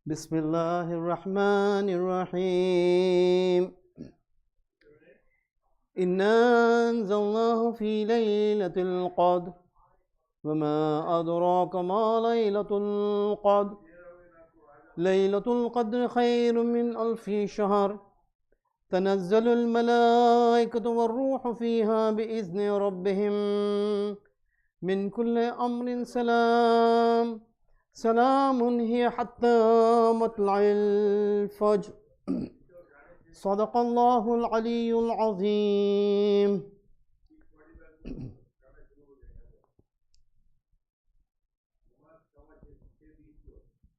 بسم الله الرحمن الرحيم إنا أنزلناه في ليلة القدر وما أدراك ما ليلة القدر ليلة القدر خير من ألف شهر تنزل الملائكة والروح فيها بإذن ربهم من كل أمر سلام هي حتى مطلع الفجر صدق الله العلي العظيم.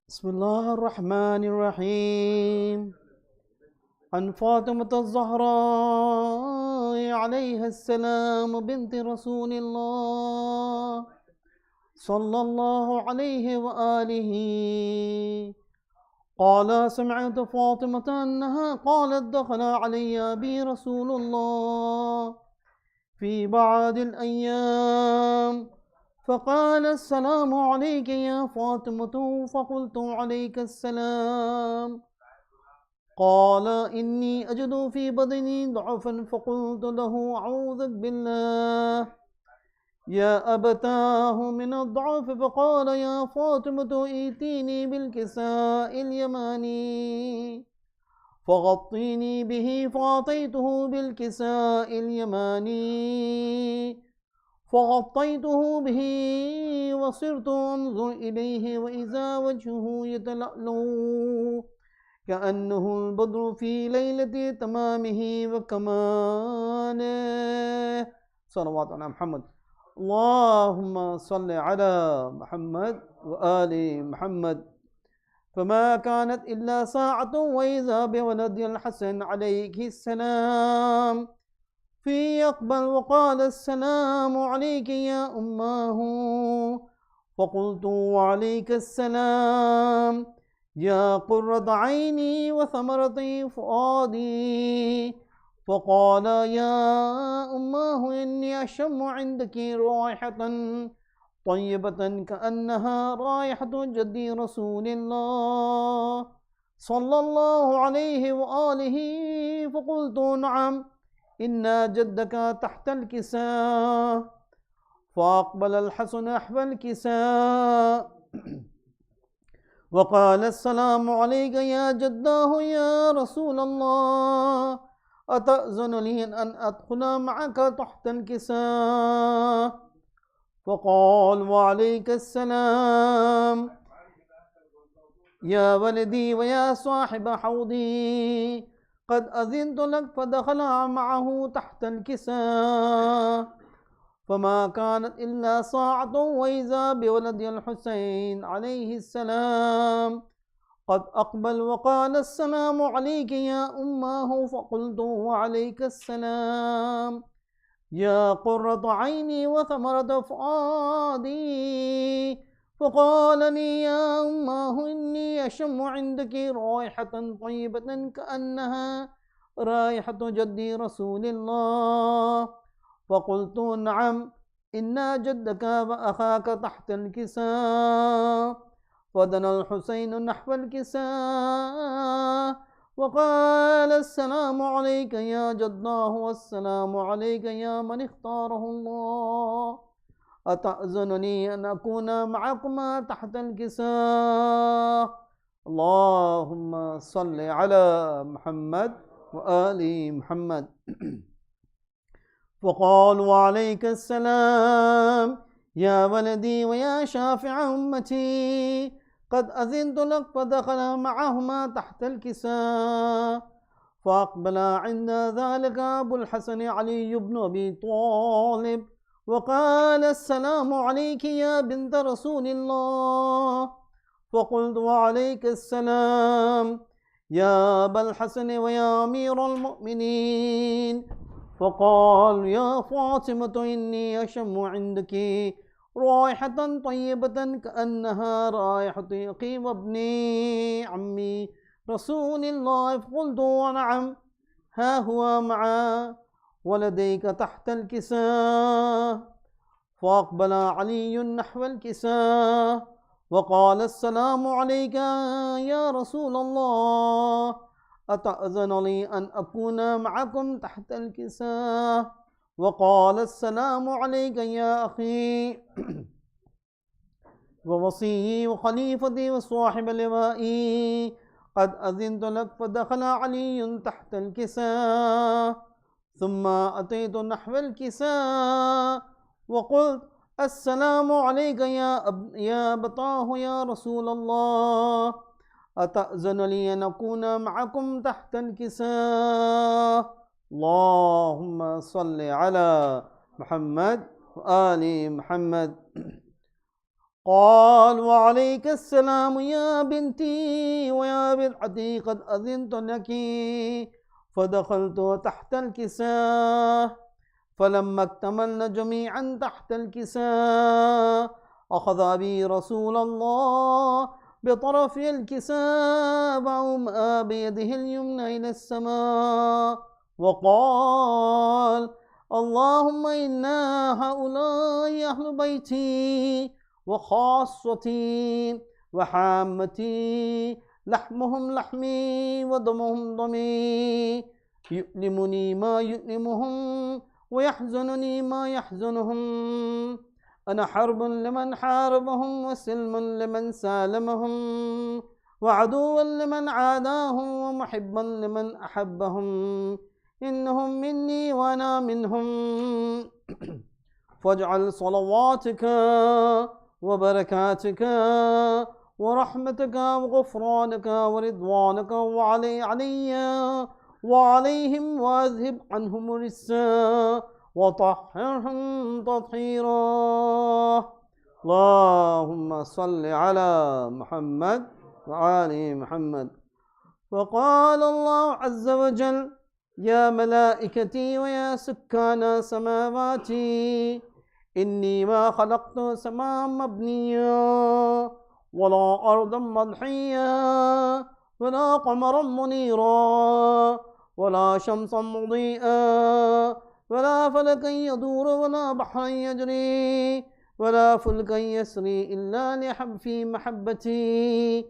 بسم الله الرحمن الرحيم. عن فاطمة الزهراء عليها السلام بنت رسول الله صلى الله عليه وآله قال سمعت فاطمة أنها قالت دخل علي أبي رسول الله في بعض الأيام فقال السلام عليك يا فاطمة فقلت عليك السلام قال إني أجد في بدني ضعفا فقلت له أعوذ بالله يا أبتاه من الضعف فقال يا فاطمة ائتيني بالكساء اليماني فغطيني به فأعطيته بالكساء اليماني فغطيته به وصرت أنظر إليه وإذا وجهه يتلألأ كأنه البدر في ليلة تمامه وكماله صلوات على محمد. اللهم صل على محمد وآل محمد. فما كانت إلا ساعة وإذا بولد الحسن عليه السلام في يقبل وقال السلام عليك يا أماه فقلت وعليك السلام يا قرة عيني وثمرة فؤادي فقال يا أماه إني أشم عندك رائحة طيبة كأنها رائحة جدي رسول الله صلى الله عليه وآله فقلت نعم إن جدك تحت الكساء فأقبل الحسن نحو الكساء وقال السلام عليك يا جداه يا رسول الله أتأذن لي أن أدخل معك تحت الكساء فقال وعليك السلام يا ولدي ويا صاحب حوضي قد أذنت لك فدخل معه تحت الكساء فما كانت إلا ساعة وإذا بولد الحسين عليه السلام قد أقبل وقال السلام عليك يا أماه فقلت وعليك السلام يا قرة عيني وثمرة فؤادي فقال لي يا أماه إني أشم عندك رائحة طيبة كأنها رائحة جدي رسول الله فقلت نعم إن جدك وأخاك تحت الكساء فدنا الحسين نحو الكساء وقال السلام عليك يا جداه والسلام عليك يا من اختاره الله أتأذنني أن أكون معكما تحت الكساء اللهم صل على محمد وآل محمد. وقال وعليك السلام يا ولدي ويا شافع أمتي قد أذنت لك فدخل معهما تحت الكساء فأقبل عند ذلك أبو الحسن علي بن أبي طالب وقال السلام عليك يا بنت رسول الله فقلت وعليك السلام يا أبا الحسن ويا أمير المؤمنين فقال يا فاطمة إني أشم عندك رائحة طيبة كأنها رائحة يقيم ابن عمي رسول الله فقلت ونعم ها هو مع ولديك تحت الكساء فأقبل علي نحو الكساء وقال السلام عليك يا رسول الله أتأذن لي أن أكون معكم تحت الكساء وقال السلام عليك يا أخي ووصيي وخليفتي وصاحب لوائي قد أذنت لك. فدخل علي تحت الكساء ثم أتيت نحو الكساء وقلت السلام عليك يا أبتاه يا رسول الله أتأذن لي أن أكون معكم تحت الكساء. اللهم صل على محمد وآل محمد. قال وعليك السلام يا بنتي ويا بدعتي قد أذنت لك. فدخلت تحت الكساء فلما اكتملنا جميعا تحت الكساء أخذ أبي رسول الله بطرف الكساء وأومأ بيده اليمنى إلى السماء وقال اللهم إنا هؤلاء أهل بيتي وخاصتي وحامتي لحمهم لحمي ودمهم دمي يؤلمني ما يؤلمهم ويحزنني ما يحزنهم. أنا حرب لمن حاربهم وسلم لمن سالمهم وعدوا لمن عاداهم ومحبا لمن أحبهم. إنهم مني وأنا منهم. فاجعل صلواتك وبركاتك ورحمتك وغفرانك ورضوانك علي وعليهم وأذهب عنهم الرجس وطهرهم تطهيرا. اللهم صل على محمد وآل محمد. وقال الله عز وجل يا ملائكتي ويا سكان سماواتي إني ما خلقت سماء مبنيا ولا أرضا مضحيا ولا قمرا منيرا ولا شمسا مضيئا ولا فلكا يدور ولا بحرا يجري ولا فلكا يسري إلا في محبتي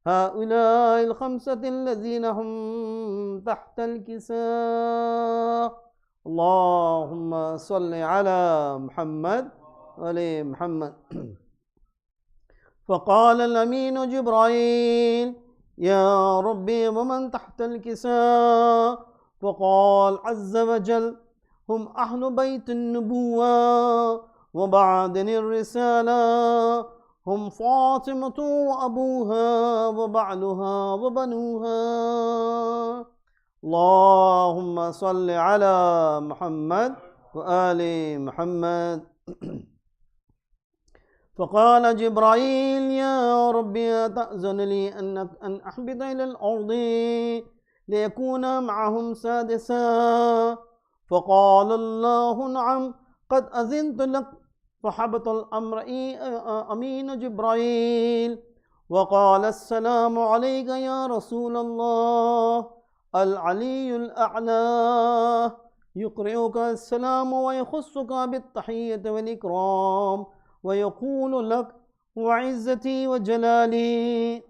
هؤلاء الخمسة الذين هم تحت الكساء. اللهم صل على محمد وآل محمد. فقال الأمين جبرائيل يا ربي ومن تحت الكساء؟ فقال عز وجل هم أهل بيت النبوة وبعدن الرسالة هم فاطمة وأبوها وبعلها وبنوها. اللهم صل على محمد وآل محمد. فقال جبرائيل يا ربي أتأذن لي أن أحبط إلى الأرض ليكون معهم سادسا؟ فقال الله نعم قد أذنت لك. فحبط الأمر أمين جبرائيل وقال السلام عليك يا رسول الله العلي الأعلى يقرئك السلام ويخصك بالتحية والإكرام ويقول لك وعزتي وجلالي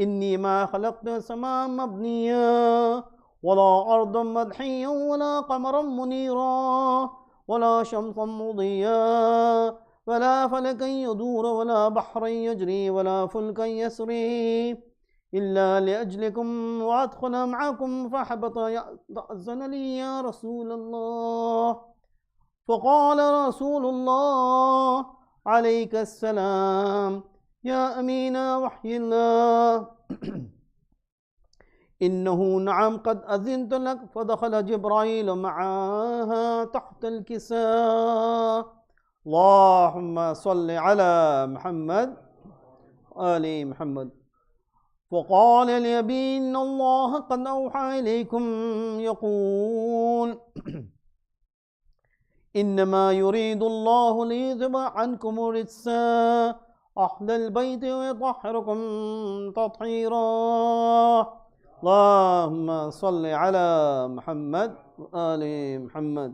إني ما خلقت سماء مبنيا ولا أرضا مدحيا ولا قمرا منيرا ولا شمسا مضيا ولا فلكا يدور ولا بحرا يجري ولا فلكا يسري إلا لأجلكم وأدخل معكم فحبط يأذن لي يا رسول الله. فقال رسول الله عليك السلام يا أمين وحي الله إنه نعم قد أذنت لك. فدخل جبرائيل معها تحت الكساء. اللهم صل على محمد وآل محمد. فقال لأبي إن الله قد أوحى إليكم يقول إنما يريد الله ليذهب عنكم الرجس أهل البيت ويطهركم تطهيرا. اللهم صل على محمد وآل محمد.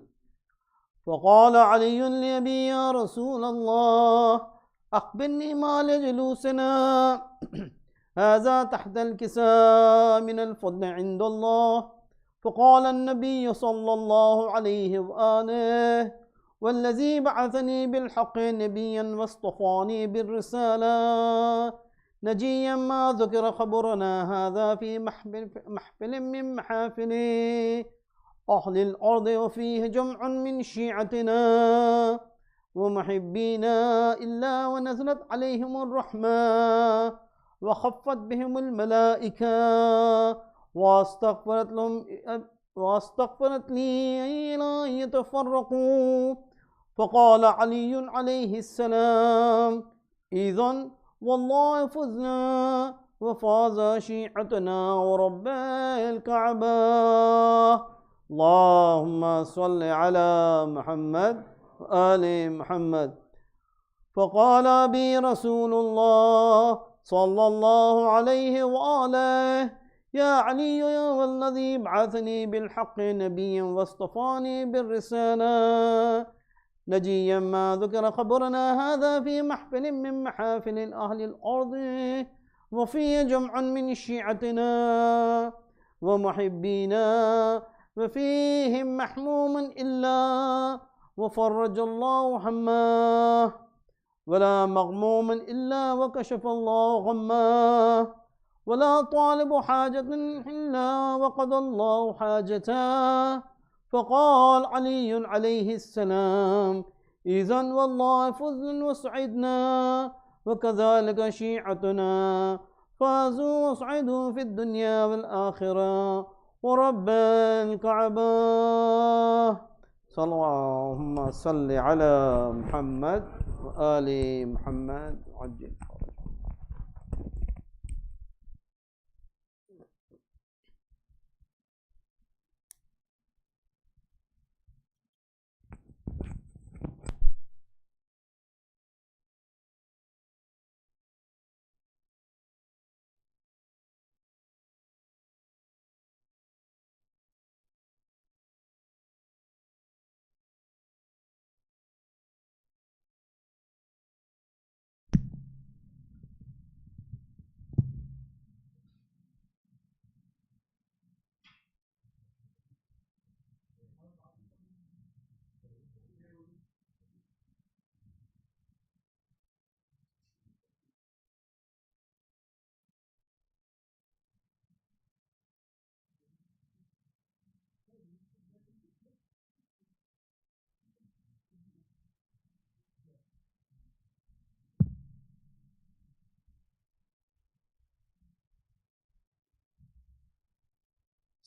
فقال علي لأبي يا رسول الله أخبرني ما لجلوسنا هذا تحت الكساء من الفضل عند الله. فقال النبي صلى الله عليه وآله: والذي بعثني بالحق نبيا واصطفاني بالرسالة نجيا ما ذكر خبرنا هذا في محفل من محافل أهل الأرض، وفيه جمع من شيعتنا ومحبينا إلا ونزلت عليهم الرحمة وخفت بهم الملائكة واستغفرت لي أن يتفرقوا. فقال علي عليه السلام: إذن والله فزنا وفاز شيعتنا ورب الكعبة. اللهم صل على محمد وآل محمد. فقال بي رسول الله صلى الله عليه وآله: يا علي والذي بعثني بالحق نبيا واصطفاني بالرسالة نجيا ما ذكر خبرنا هذا في محفل من محافل أهل الأرض، وفيه جمع من شيعتنا ومحبينا، وفيهم محموم إلا وفرج الله همه، ولا مغموم إلا وكشف الله غمه، ولا طالب حاجة إلا وقضى الله حاجته. فقال علي عليه السلام: إذن والله فزنا وسعدنا، وكذلك شيعتنا فازوا وسعدوا في الدنيا والآخرة ورب الكعبة. اللهم صل على محمد وآل محمد عجل.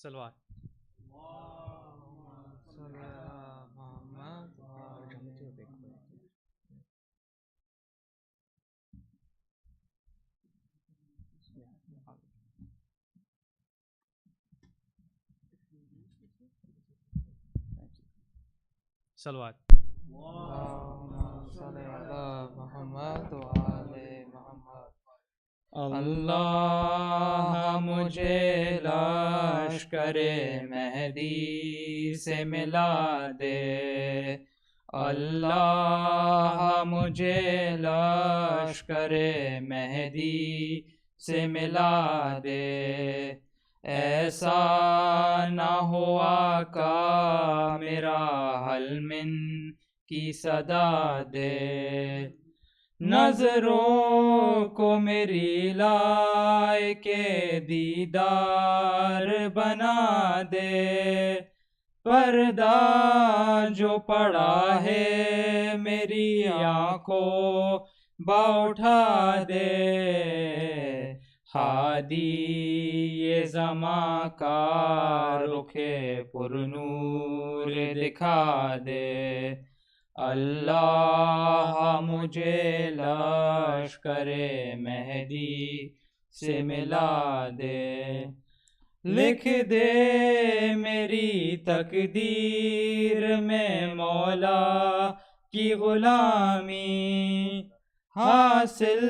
सलवात। सलवात। अल्लाह मुझे लश्करे मेहदी से मिला दे, अल्लाह मुझे लश्करे मेहदी से मिला दे। ऐसा न हुआ का मेरा हलमिन की सदा दे, नजरों को मेरी लाए के दीदार बना दे। पर्दा जो पड़ा है मेरी आंखों बा उठा दे, हादी ये ज़मा का रुखे पुरनूर दिखा दे। अल्लाह मुझे लश्करे मेहदी से मिला दे, लिख दे मेरी तकदीर में मौला की गुलामी, हासिल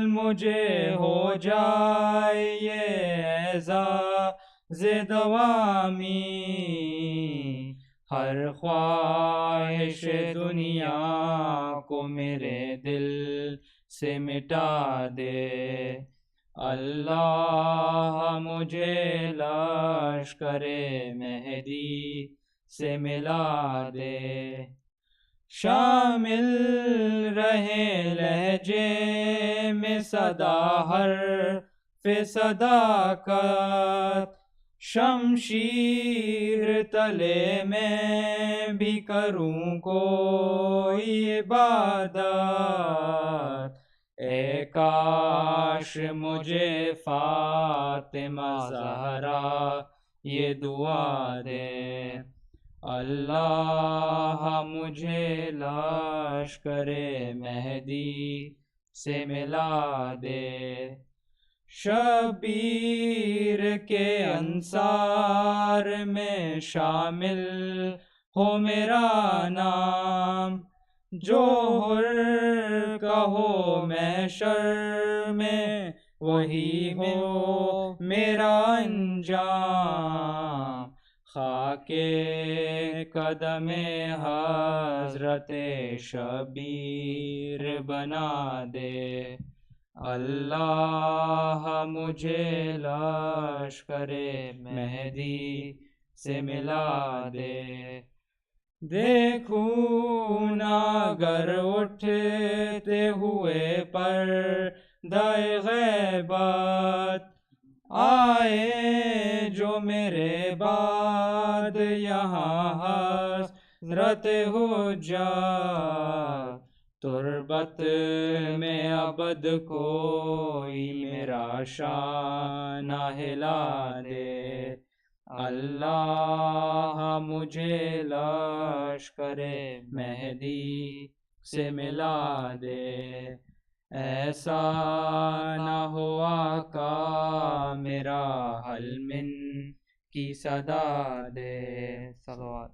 मुझे हो जाए ये एज़ाज़ दवामी। हर ख्वाहिश दुनिया को मेरे दिल से मिटा दे। अल्लाह मुझे लश्करे मेहदी से मिला दे। शामिल रहे लहजे में सदा हर सदाकत। शमशीर तले मैं भी करूं कोई इबादत। ए काश मुझे फातिमा ज़हरा ये दुआ दे। अल्लाह मुझे लश्करे मेहदी से मिला दे। शबीर के अंसार में शामिल हो मेरा नाम। जो हुर कहो महशर में वही हो मेरा अंजाम। खाके कदमे हज़रते शबीर बना दे। अल्लाह मुझे लश्करे मेहदी से मिला दे। देखूं ना गर उठते हुए पर दाए गैबत। आए जो मेरे बाद यहाँ हज़रत हुज्जत। तुरबत में अबद कोई मेरा शान हिला दे। अल्लाह मुझे लश्करे मेहदी से मिला दे। ऐसा न हो आका मेरा हलमिन की सदा दे। सलवात।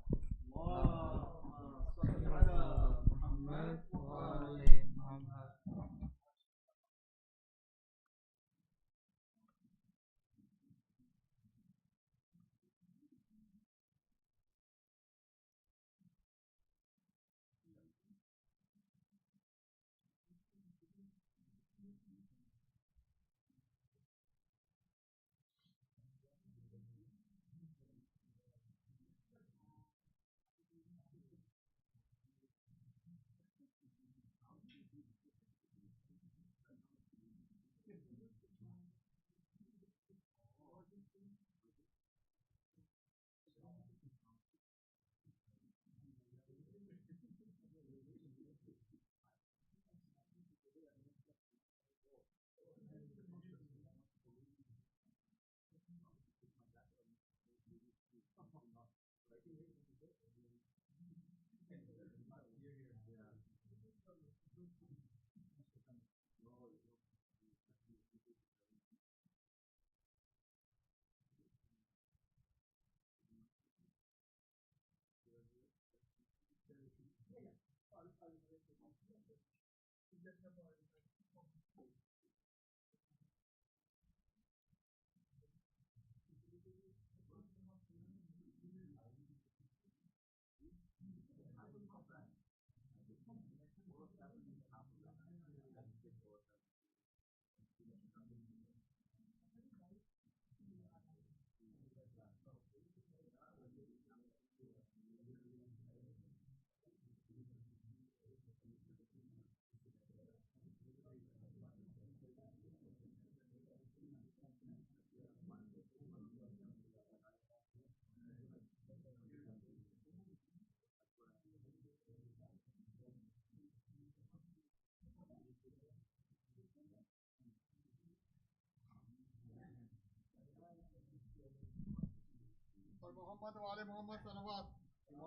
मोहम्मद वाले मोहम्मद सलवात।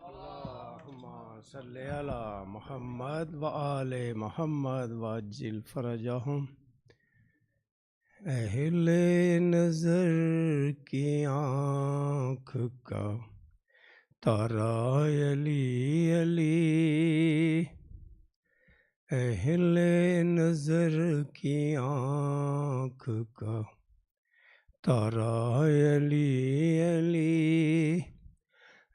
अल्लाहुम्मा सल्ली अला मोहम्मद व आले मोहम्मद वअज्जिल फरजहुम। अहले नज़र की आँख का तारा अली अली। अहले नज़र की आँख का तारा अली अली।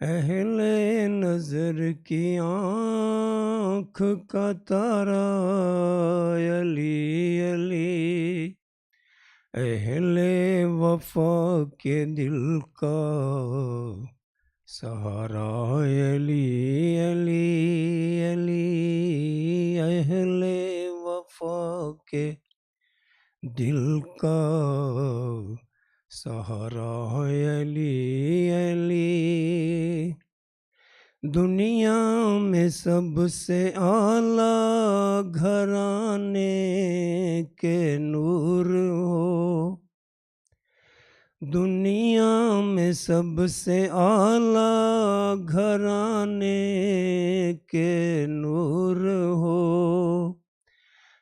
अहले नजर की आँख का तारा अली अली, अहले वफा के दिल का सहारा अली अली अली, अहले वफा के दिल का सहारा अली अली। दुनिया में सबसे आला घराने के नूर हो, दुनिया में सबसे आला घराने के नूर हो,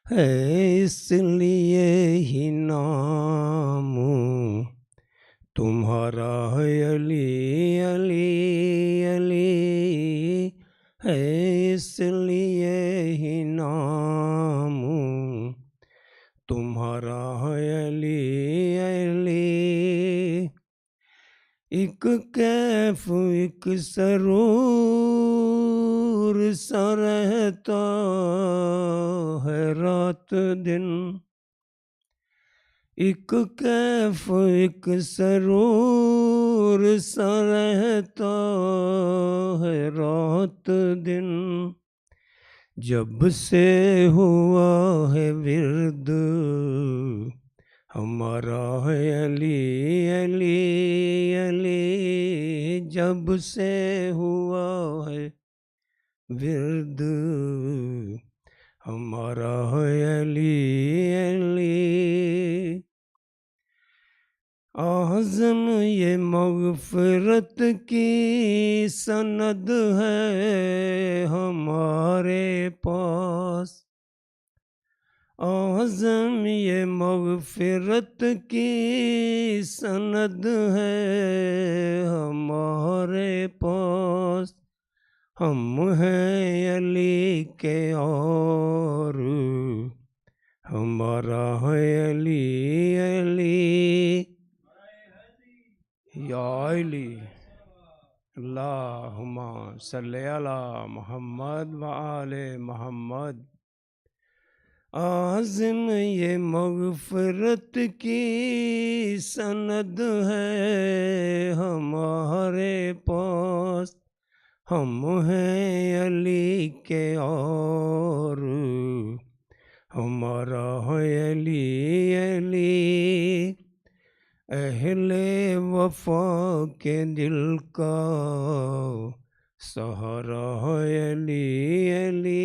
है इसलिए ही नाम तुम्हारा अली अली अली, है इसलिए ही नाम तुम्हारा अली अली। एक कैफ एक सरूर सा रहता है रात दिन, एक कैफ एक सरूर सा रहता है रात दिन, जब से हुआ है विर्द हमारा है अली अली अली, जब से हुआ है विर्द हमारा है अली अली। आज़म ये मग़फ़िरत की सनद है हमारे पास, आज़म ये मग़फ़िरत की सनद है हमारे पास, हम हैं अली के और हमारा है अली अली, या अली अल्लाहुम्मा सल्ली अला मोहम्मद व आले मोहम्मद। आज़म ये मग़फ़िरत की सनद है हमारे पास, हम हैं अली के और हमारा है अली अली, अहले वफा के दिल का सहारा है अली अली।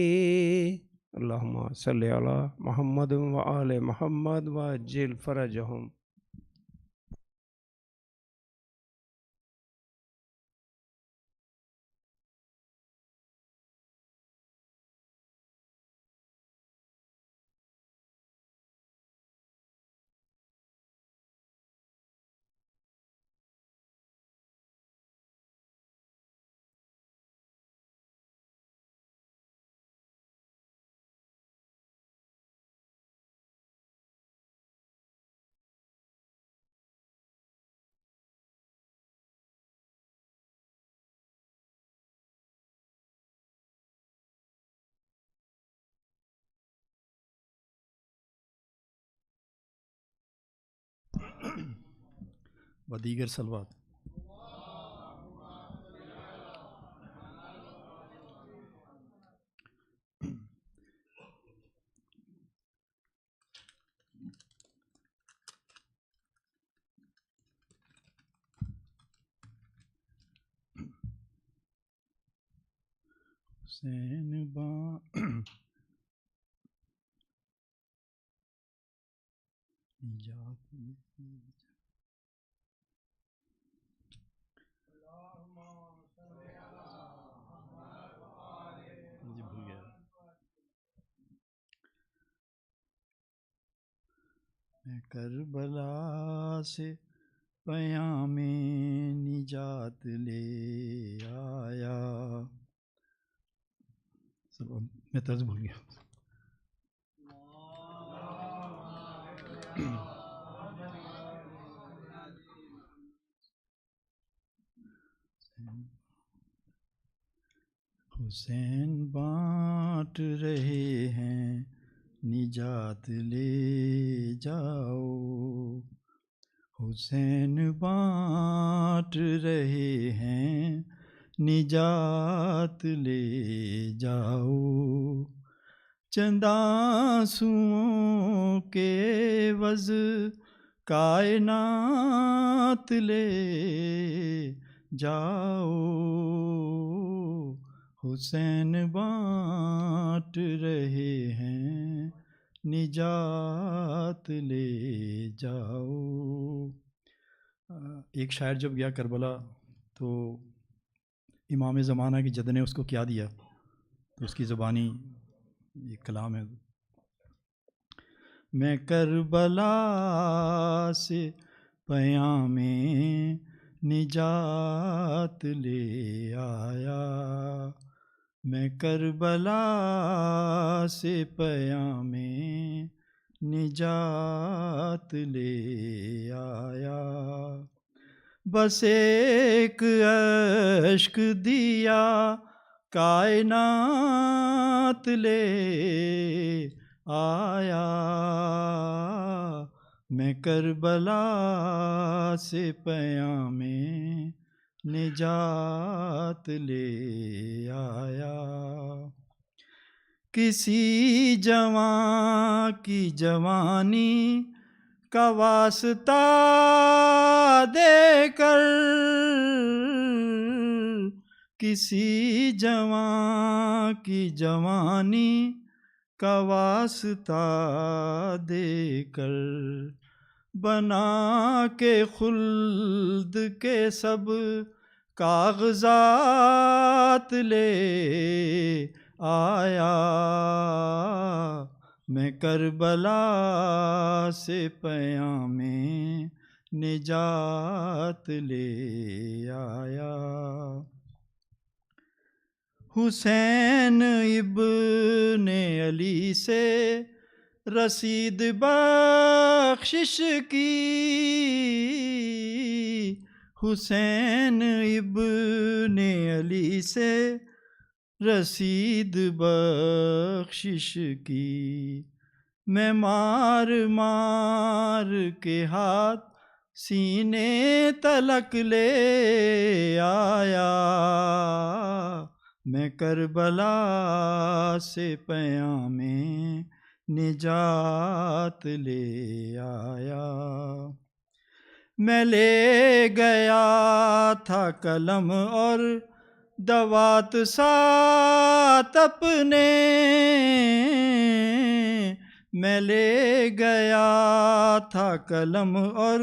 अल्लाहुम्मा सल्ली अला मोहम्मद व आले मोहम्मद व अज्जिल फरजहुम। व दीगर सलवात। हुसैन बा जी भूल गया। मैं करबला से पयामे निजात ले आया, सब मैं तर्ज भूल गया। हुसैन बांट रहे हैं निजात ले जाओ, हुसैन बांट रहे हैं निजात ले जाओ, चंद आंसुओं के वज़ कायनात ले जाओ, हुसैन बांट रहे हैं निजात ले जाओ। एक शायर जब गया करबला तो इमाम ज़माना की जद ने उसको क्या दिया, तो उसकी ज़बानी एक कलाम है। मैं करबला से पयामे निजात ले आया, मैं करबला से पयामे निजात ले आया, बस एक अश्क दिया कायनात ले आया, मैं करबला से पयामे निजात ले आया, किसी जवां की जवानी का वास्ता देकर, किसी जवां की जवानी का वास्ता देकर, बना के खुल्द के सब कागजात ले आया, मैं करबला से पयामे निजात ले आया, हुसैन इब्ने अली से रसीद बख्शिश की, हुसैन इब्ने अली से रसीद बख्शिश की, मैं मार मार के हाथ सीने तलक ले आया, मैं करबला से पयामे निजात ले आया, मैं ले गया था कलम और दवात साथ अपने, मैं ले गया था कलम और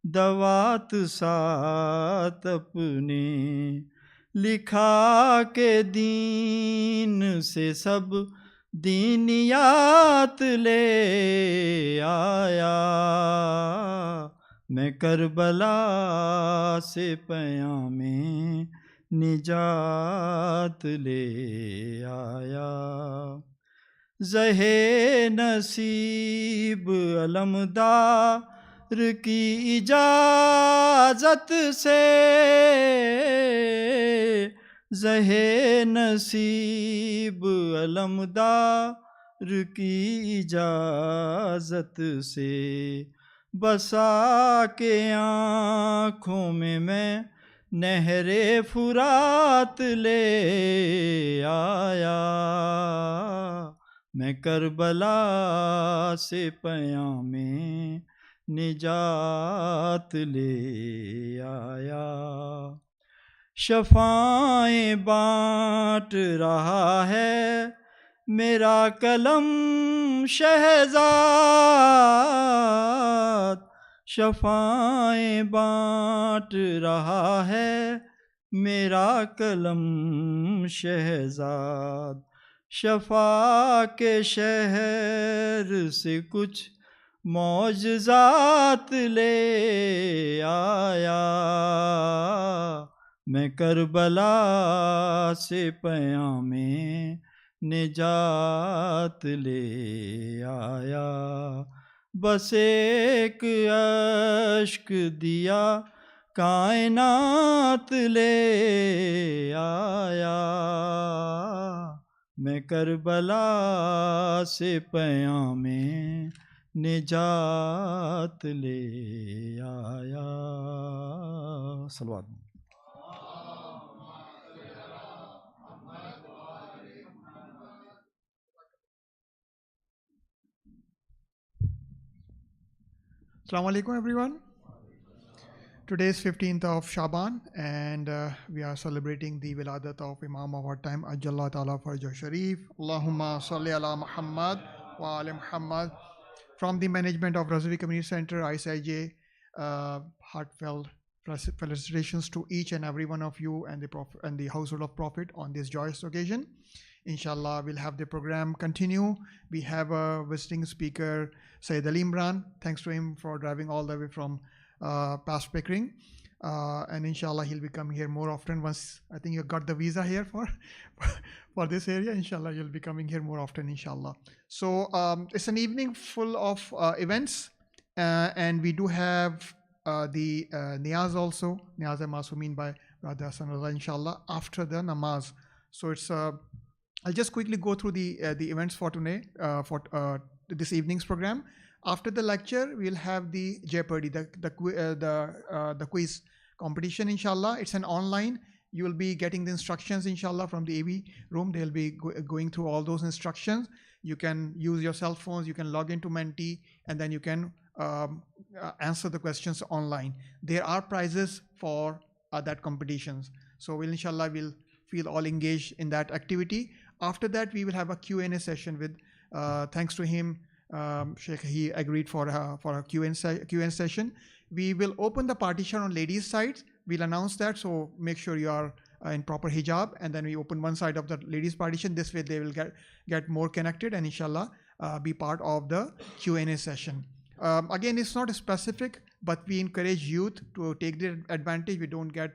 दवात साथ अपने, लिखा के दीन से सब दीनियात ले आया, मैं करबला से पयामे निजात ले आया, ज़हे नसीब अलमदार की इजाज़त से, ज़हे नसीब अलमदार की इजाज़त से, बसा के आँखों में मैं नहरे फुरात ले आया, मैं करबला से पयामे निजात ले आया, शफ़ाएं बाँट रहा है मेरा कलम शहज़ाद, शफ़ाएं बाँट रहा है मेरा कलम शहज़ाद, शफ़ा के शहर से कुछ मौजज़ात ले आया, मैं करबला से पयामे निजात ले आया, बस एक अश्क दिया कायनात ले आया, मैं करबला से क़यामे निजात ले आया। सलवात। Assalamu alaikum everyone. Today is 15th of Shaban and we are celebrating the Wiladat of Imam of our time, Ajjallah Ta'ala Farjah Sharif. Allahumma salli ala Muhammad wa ala Muhammad. From the management of Razavi Community Center, ICIJ, heartfelt felicitations to each and every one of you and the household of Prophet on this joyous occasion. Inshallah, we'll have the program continue. We have a visiting speaker, Sayyid Ali Imran. Thanks to him for driving all the way from past Pickering. And inshallah, he'll be coming here more often once I think you got the visa here for this area. Inshallah, you'll be coming here more often, inshallah. So it's an evening full of events and we do have the Niyaz also, Niyaz Masumin by Brother Hassan Raza, inshallah, after the namaz. So it's I'll just quickly go through the events for today, for this evening's program. After the lecture, we'll have the Jeopardy, the quiz competition, inshallah. It's an online. You will be getting the instructions, inshallah, from the AV room. They'll be going through all those instructions. You can use your cell phones, you can log into Menti, and then you can answer the questions online. There are prizes for that competitions. So we'll, inshallah, we'll feel all engaged in that activity. After that, we will have a Q&A session with, thanks to him, Sheikh, he agreed for a Q&A session. We will open the partition on ladies' side. We'll announce that, so make sure you are in proper hijab, and then we open one side of the ladies' partition. This way they will get more connected and inshallah be part of the Q&A session. Again, it's not specific, but we encourage youth to take the advantage. We don't get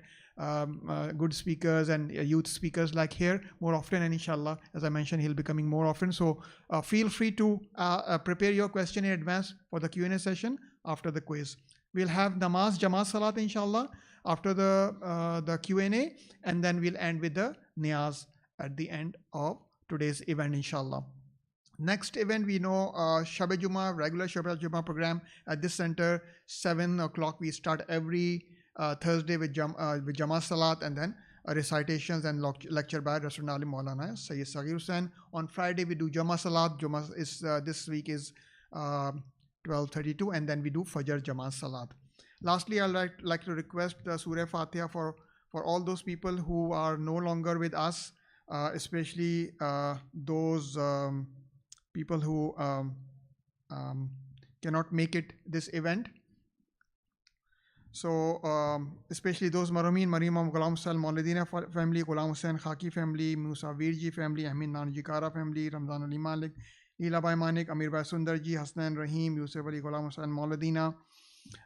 good speakers and youth speakers like here more often, and inshallah, as I mentioned, he'll be coming more often. So feel free to prepare your question in advance for the Q&A session after the quiz. We'll have namaz, Jamaat Salat, inshallah, after the Q&A, and then we'll end with the Niyaz at the end of today's event, inshallah. Next event, we know Shab-e Jummah, regular Shab-e Jummah program at this center, 7 o'clock. We start every Thursday with Jamaat Salat and then recitations and lecture by Rasul Alim Maulana Sayyid Saghir Hussain. On Friday, we do Jamaat Salat. Jamaat is this week is 12:32, and then we do Fajr Jamaat Salat. Lastly, I'd like to request the Surah Fatiha for all those people who are no longer with us, especially those people who cannot make it this event. So especially those Marumeen, Mariam Ghulam Hussain Maulidina family, Ghulam Hussain Khaki family, Musa Virji family, Amin Nanji Kara family, Ramzan Ali Malik, Leela Bai Manik, Amir Bai Sundarji, Hasnan Rahim, Yusuf Ali Ghulam Hussain Maulidina,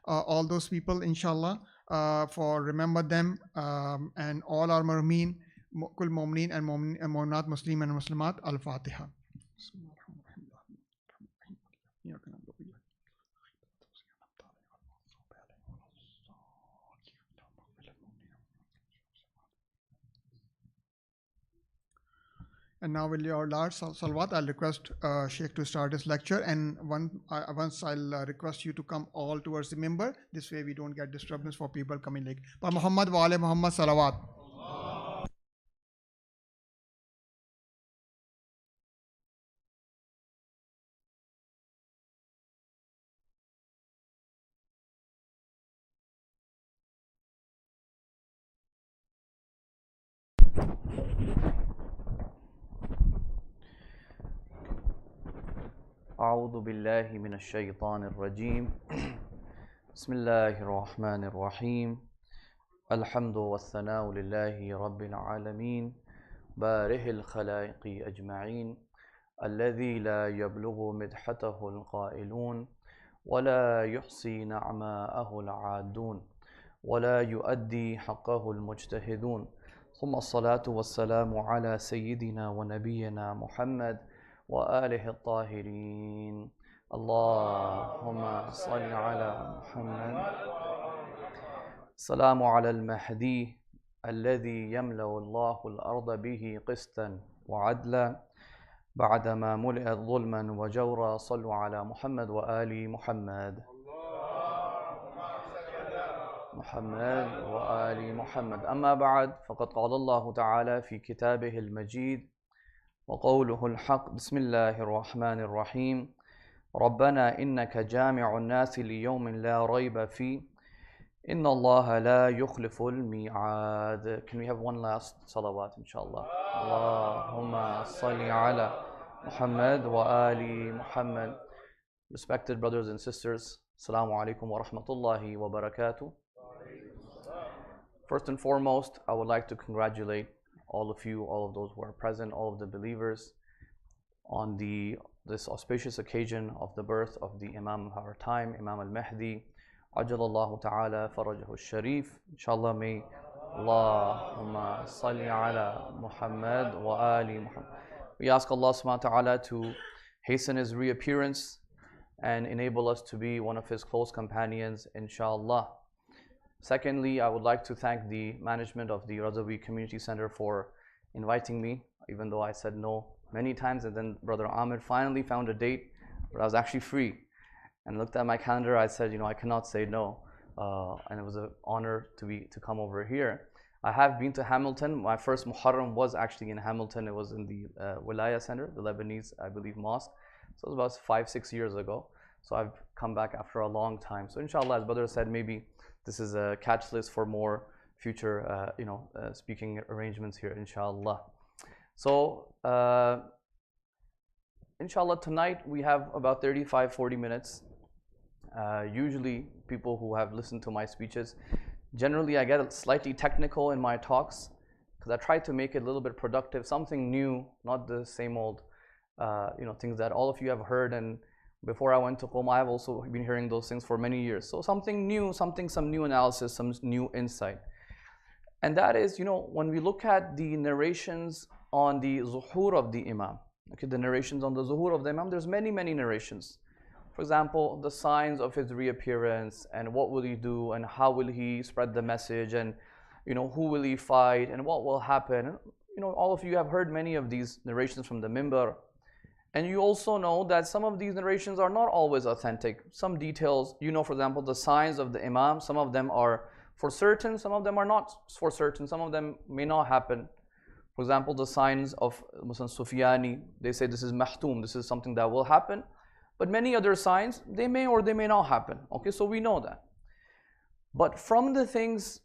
all those people, inshallah, for remember them and all our Marumeen, Kul Mu'mineen and Mu'minat, Muslim and Muslimat, Al-Fatiha. And now with your last salawat, I'll request Sheikh to start his lecture, and once I'll request you to come all towards the member. This way we don't get disturbance for people coming late. Pa Muhammad wa ale Muhammad salawat. أعوذ بالله من الشيطان الرجيم بسم الله الرحمن الرحيم الحمد والثناء لله رب العالمين باره الخلائق أجمعين الذي لا يبلغ مدحته القائلون ولا يحصي نعماءه العادون ولا يؤدي حقه المجتهدون ثم الصلاة والسلام على سيدنا ونبينا محمد وآله الطاهرين اللهم صل على محمد السلام على المهدي الذي يملأ الله الأرض به قسطا وعدلا بعدما ملئت ظلما وجورا صلوا على محمد وآل محمد محمد وآل محمد. أما بعد، فقد قال الله تعالى في كتابه المجيد وقوله الحق: بسم الله الرحمن الرحيم ربنا إنك جامع الناس ليوم لا ريب فيه إن الله لا يخلف الميعاد. Can we have one last salawat, inshallah? Allahumma salli ala Muhammad wa ali Muhammad. Respected brothers and sisters, Assalamu alaikum wa rahmatullahi wa barakatuh. First and foremost, I would like to congratulate all of you, all of those who are present, all of the believers on this auspicious occasion of the birth of the Imam of our time, Imam al-Mahdi, Ajjalallahu ta'ala farajahu al-sharif. Inshallah, may Allahumma salli ala Muhammad wa ali Muhammad. We ask Allah subhanahu wa ta'ala to hasten his reappearance and enable us to be one of his close companions, inshallah. Secondly, I would like to thank the management of the Razavi Community Center for inviting me, even though I said no many times, and then Brother Ahmed finally found a date where I was actually free. And looked at my calendar, I said, I cannot say no. And it was an honor to come over here. I have been to Hamilton. My first Muharram was actually in Hamilton. It was in the Wiladat Center, the Lebanese, I believe, mosque. So it was about 5-6 years ago. So I've come back after a long time. So inshallah, as Brother said, maybe this is a catch list for more future, speaking arrangements here, inshallah. So, inshallah, tonight we have about 35-40 minutes. Usually people who have listened to my speeches, generally I get slightly technical in my talks because I try to make it a little bit productive, something new, not the same old things that all of you have heard. And before I went to Qom, I have also been hearing those things for many years. So something new, some new analysis, some new insight. And that is, when we look at the narrations on the zuhur of the Imam, the narrations on the zuhur of the Imam, there's many narrations. For example, the signs of his reappearance, and what will he do, and how will he spread the message, and who will he fight, and what will happen. All of you have heard many of these narrations from the minbar, and you also know that some of these narrations are not always authentic. Some details, for example, the signs of the Imam, some of them are for certain, some of them are not for certain, some of them may not happen. For example, the signs of Muslim Sufyani, they say this is mahtum, this is something that will happen. But many other signs, they may or they may not happen. Okay, so we know that. But from the things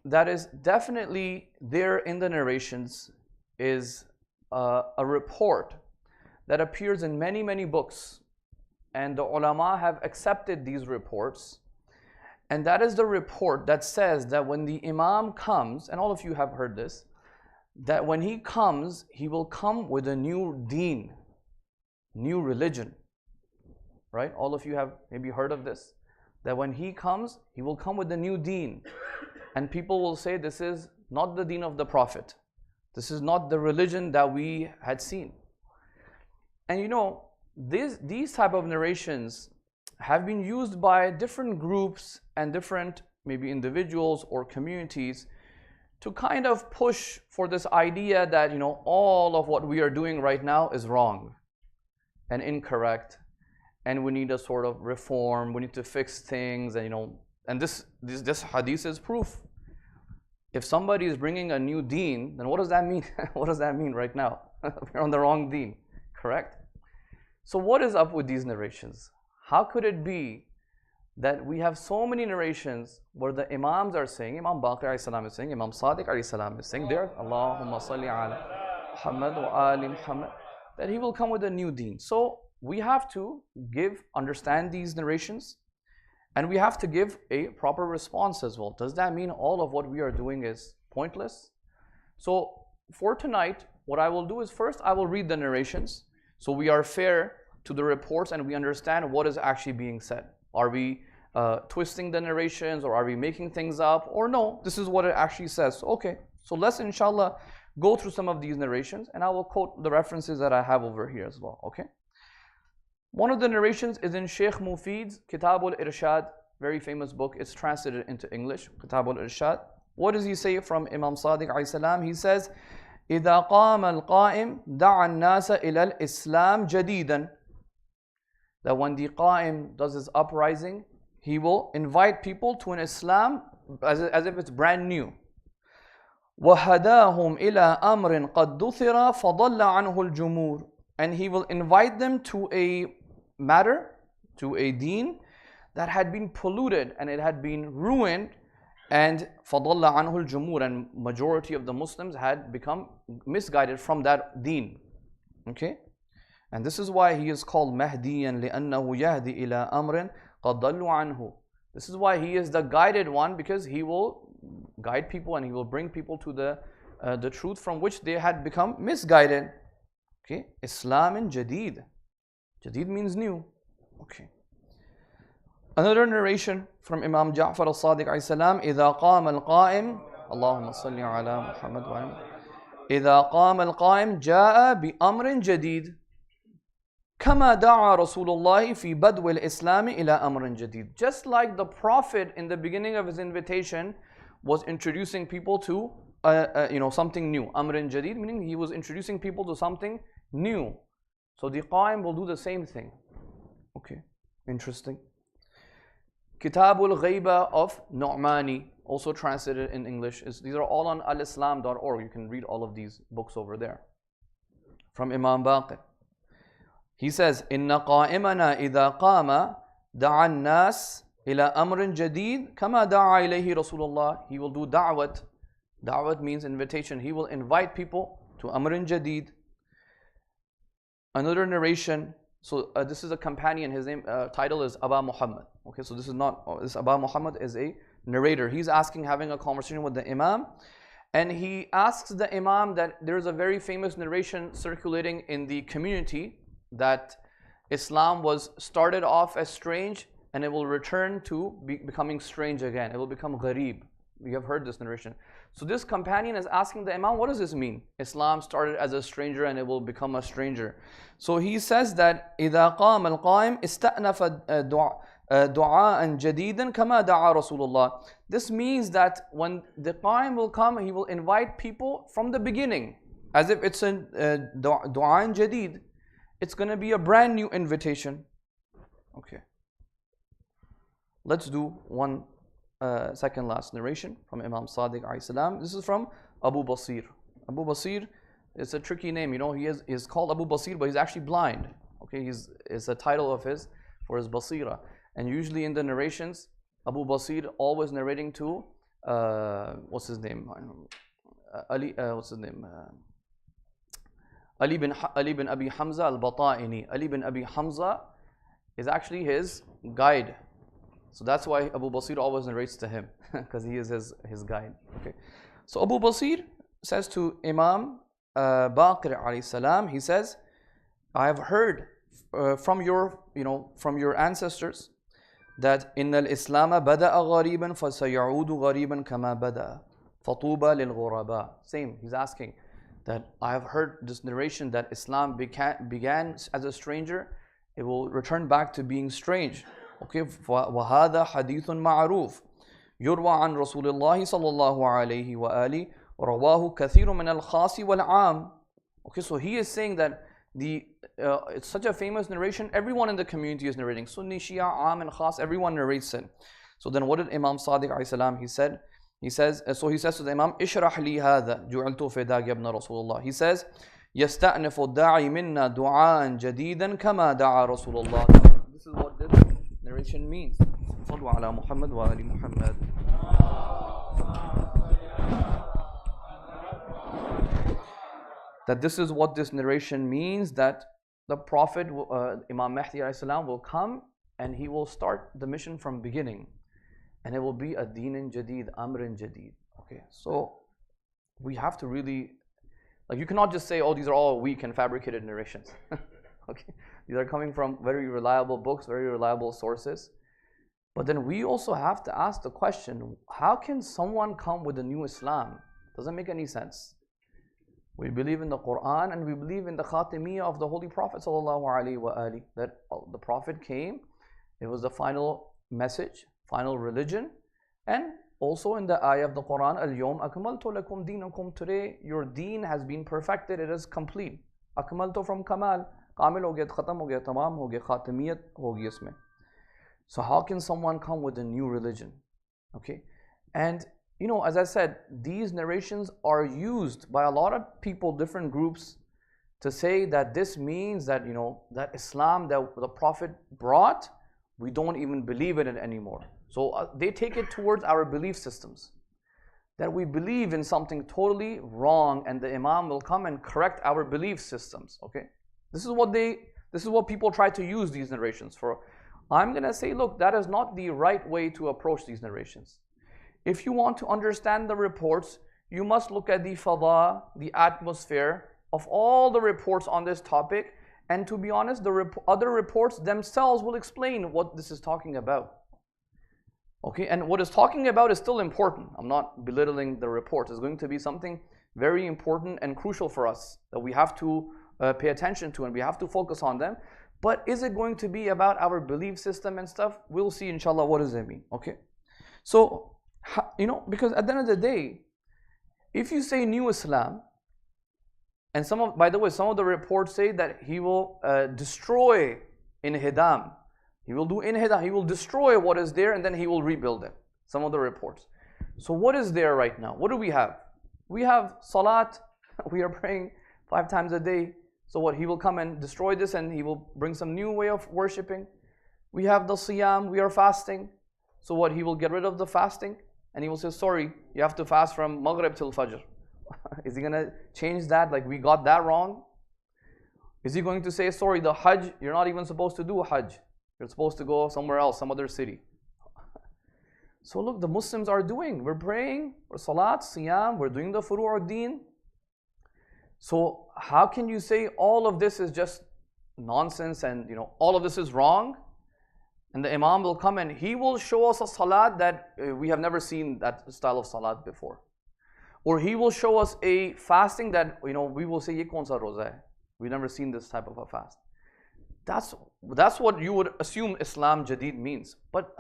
that is definitely there in the narrations is a report that appears in many books. And the ulama have accepted these reports. And that is the report that says that when the Imam comes, and all of you have heard this, that when he comes, he will come with a new deen, new religion. Right? All of you have maybe heard of this. That when he comes, he will come with a new deen. And people will say, this is not the deen of the Prophet. This is not the religion that we had seen. And these type of narrations have been used by different groups and different maybe individuals or communities to kind of push for this idea that all of what we are doing right now is wrong and incorrect, and we need a sort of reform, we need to fix things, and this hadith is proof. If somebody is bringing a new deen, then what does that mean? What does that mean right now? We're on the wrong deen, correct? So what is up with these narrations? How could it be that we have so many narrations where the Imams are saying, Imam Baqir alayhi salam is saying, Imam Sadiq alayhi salam is saying, there, Allahumma salli ala Muhammad wa ali Muhammad, that he will come with a new deen. So we have to understand these narrations, and we have to give a proper response as well. Does that mean all of what we are doing is pointless? So for tonight, what I will do is first I will read the narrations, so we are fair to the reports and we understand what is actually being said. Are we twisting the narrations, or are we making things up, or no, this is what it actually says. Okay, so let's inshallah go through some of these narrations, and I will quote the references that I have over here as well. Okay. One of the narrations is in Sheikh Mufid's Kitab al-Irshad, very famous book. It's translated into English, Kitab al-Irshad. What does he say from Imam Sadiq alayhi salam? He says, إِذَا قَامَ الْقَائِمُ دَعَ النَّاسَ إِلَى الْإِسْلَامِ جَدِيدًا. That when the Qa'im does his uprising, he will invite people to an Islam as if it's brand new. وَهَدَاهُمْ إِلَىٰ أَمْرٍ قَدْ دُثِرَ فَضَلَّ عَنْهُ الْجُمُورِ. And he will invite them to a matter, to a deen that had been polluted and it had been ruined, and فَضَلَّ عَنْهُ الْجُمُورِ, and majority of the Muslims had become misguided from that deen. Okay? And this is why he is called Mahdiyan, لِأَنَّهُ يَهْدِي إِلَىٰ أَمْرٍ قَدْ ضَلُّوا عَنْهُ. This is why he is the guided one, because he will guide people and he will bring people to the truth from which they had become misguided. Okay, Islamin Jadid. Jadid means new. Okay. Another narration from Imam Ja'far al-Sadiq alayhi salam, إِذَا قَامَ الْقَائِمُ اللهم صل على محمد وعلى إِذَا قَامَ الْقَائِمُ جَاءَ بِأَمْرٍ جَدِيدٍ كَمَا دَعَى رَسُولُ اللَّهِ فِي بَدْوِ الْإِسْلَامِ إِلَى أَمْرٍ جَدِيدٍ. Just like the Prophet in the beginning of his invitation was introducing people to something new. Amrin Jadid, meaning he was introducing people to something new. So the Qa'im will do the same thing. Okay, interesting. Kitabul Ghaiba of Nu'mani, also translated in English. These are all on alislam.org. You can read all of these books over there. From Imam Baqir. He says, إِنَّ قَائِمَنَا إِذَا قَامَ دَعَى النَّاسِ إِلَى أَمْرٍ جَدِيدٍ كَمَا دَعَى إِلَيْهِ رَسُولُ اللَّهِ. He will do da'wat. Da'wat means invitation. He will invite people to Amrin Jadid. Another narration. So this is a companion. His name title is Aba Muhammad. Okay, so this Aba Muhammad is a narrator. He's having a conversation with the Imam, and he asks the Imam that there is a very famous narration circulating in the community that Islam was started off as strange and it will return to becoming strange again. It will become gharib. We have heard this narration. So this companion is asking the Imam, what does this mean? Islam started as a stranger and it will become a stranger. So he says that إِذَا قَامَ الْقَائِمُ إِسْتَأْنَفَ دُعَاءً جَدِيدًا كَمَا دَعَى رَسُولُ اللَّهِ. This means that when the Qa'im will come, he will invite people from the beginning, as if it's a du'a'an jadid. It's going to be a brand new invitation. Okay. Let's do one second last narration from Imam Sadiq alayhi salam. This is from Abu Basir. Abu Basir is a tricky name. You know, he is called Abu Basir, but he's actually blind. Okay, it's a title of his for his Basira. And usually in the narrations, Abu Basir always narrating to what's his name? Ali bin Abi Hamza al-Bata'ini. Ali bin Abi Hamza is actually his guide. So that's why Abu Basir always narrates to him, because he is his guide. Okay. So Abu Basir says to Imam Baqir alayhi salam, he says, I have heard from your ancestors that إِنَّ الْإِسْلَامَ بَدَأَ غَرِيبًا فَسَيَعُودُ غَرِيبًا كَمَا بَدَأَ فَطُوبَى لِلْغُرَبَاءِ. Same, he's asking that I have heard this narration that Islam began as a stranger, it will return back to being strange. Okay, وَهَذَا حَدِيثٌ مَعْرُوفٌ يُرْوَى عَنْ رَسُولِ اللَّهِ صَلَّى اللَّهُ عَلَيْهِ وَآلِهِ وَرَوَاهُ كَثِيرٌ مِنَ الْخَاصِ وَالْعَامِ. Okay, so he is saying that it's such a famous narration, everyone in the community is narrating. Sunni, Shia, Aam and Khas, everyone narrates it. So then what did Imam Sadiq alayhi salam, he says to the Imam, Ishrah li hadha, ju'altu fidak ibn Rasulullah. He says, يَسْتَأْنِفُ الدَّاعِ مِنَّا دُعَاءً جَدِيدًا كَمَا دَعَى رَسُولُ اللَّهِ. This is what this narration means. صلوا على محمد وآل محمد. That this is what this narration means, that the Prophet, Imam Mahdi alayhi salam, will come and he will start the mission from beginning. And it will be a deen jadid, amrin jadid. Okay, so we have to really, you cannot just say, oh, these are all weak and fabricated narrations. Okay, these are coming from very reliable books, very reliable sources. But then we also have to ask the question, how can someone come with a new Islam? Doesn't make any sense. We believe in the Quran and we believe in the Khatimiyya of the Holy Prophet ﷺ, that the Prophet came, it was the final message, final religion. And also in the ayah of the Quran, Al-Yawm akmaltu lakum dinakum, today your deen has been perfected, it is complete. Akmaltu from kamal, kamil ho gaya, khatam ho gaya, tamam ho gaya, khatamiyat ho gaya isme. So how can someone come with a new religion? Okay, and you know, as I said, these narrations are used by a lot of people, different groups, to say that this means that, you know, that Islam that the Prophet brought, we don't even believe in it anymore. So they take it towards our belief systems, that we believe in something totally wrong, and the Imam will come and correct our belief systems. Okay, this is what people try to use these narrations for. I'm gonna say, look, that is not the right way to approach these narrations. If you want to understand the reports, you must look at the fada, the atmosphere of all the reports on this topic, and to be honest, the other reports themselves will explain what this is talking about. Okay, and what it's talking about is still important. I'm not belittling the reports. It's going to be something very important and crucial for us that we have to pay attention to, and we have to focus on them. But is it going to be about our belief system and stuff? We'll see, inshallah, what does it mean. Okay, so you know, because at the end of the day, if you say new Islam, and by the way, some of the reports say that he will destroy inhidam. He will do inhidam. He will destroy what is there and then he will rebuild it. Some of the reports. So what is there right now? What do we have? We have salat. We are praying 5 times a day. So what? He will come and destroy this and he will bring some new way of worshipping. We have the siyam. We are fasting. So what? He will get rid of the fasting and he will say, sorry, you have to fast from Maghrib till Fajr. Is he going to change that? Like, we got that wrong? Is he going to say, sorry, the Hajj, you're not even supposed to do a Hajj. You're supposed to go somewhere else, some other city. So look, the Muslims are doing. We're praying, we're salat, siyam, we're doing the furu' deen. So how can you say all of this is just nonsense and, you know, all of this is wrong? And the Imam will come and he will show us a salat that we have never seen that style of salat before. Or he will show us a fasting that, you know, we will say, ye kaun sa roza hai? We've never seen this type of a fast. That's what you would assume Islam Jadid means. But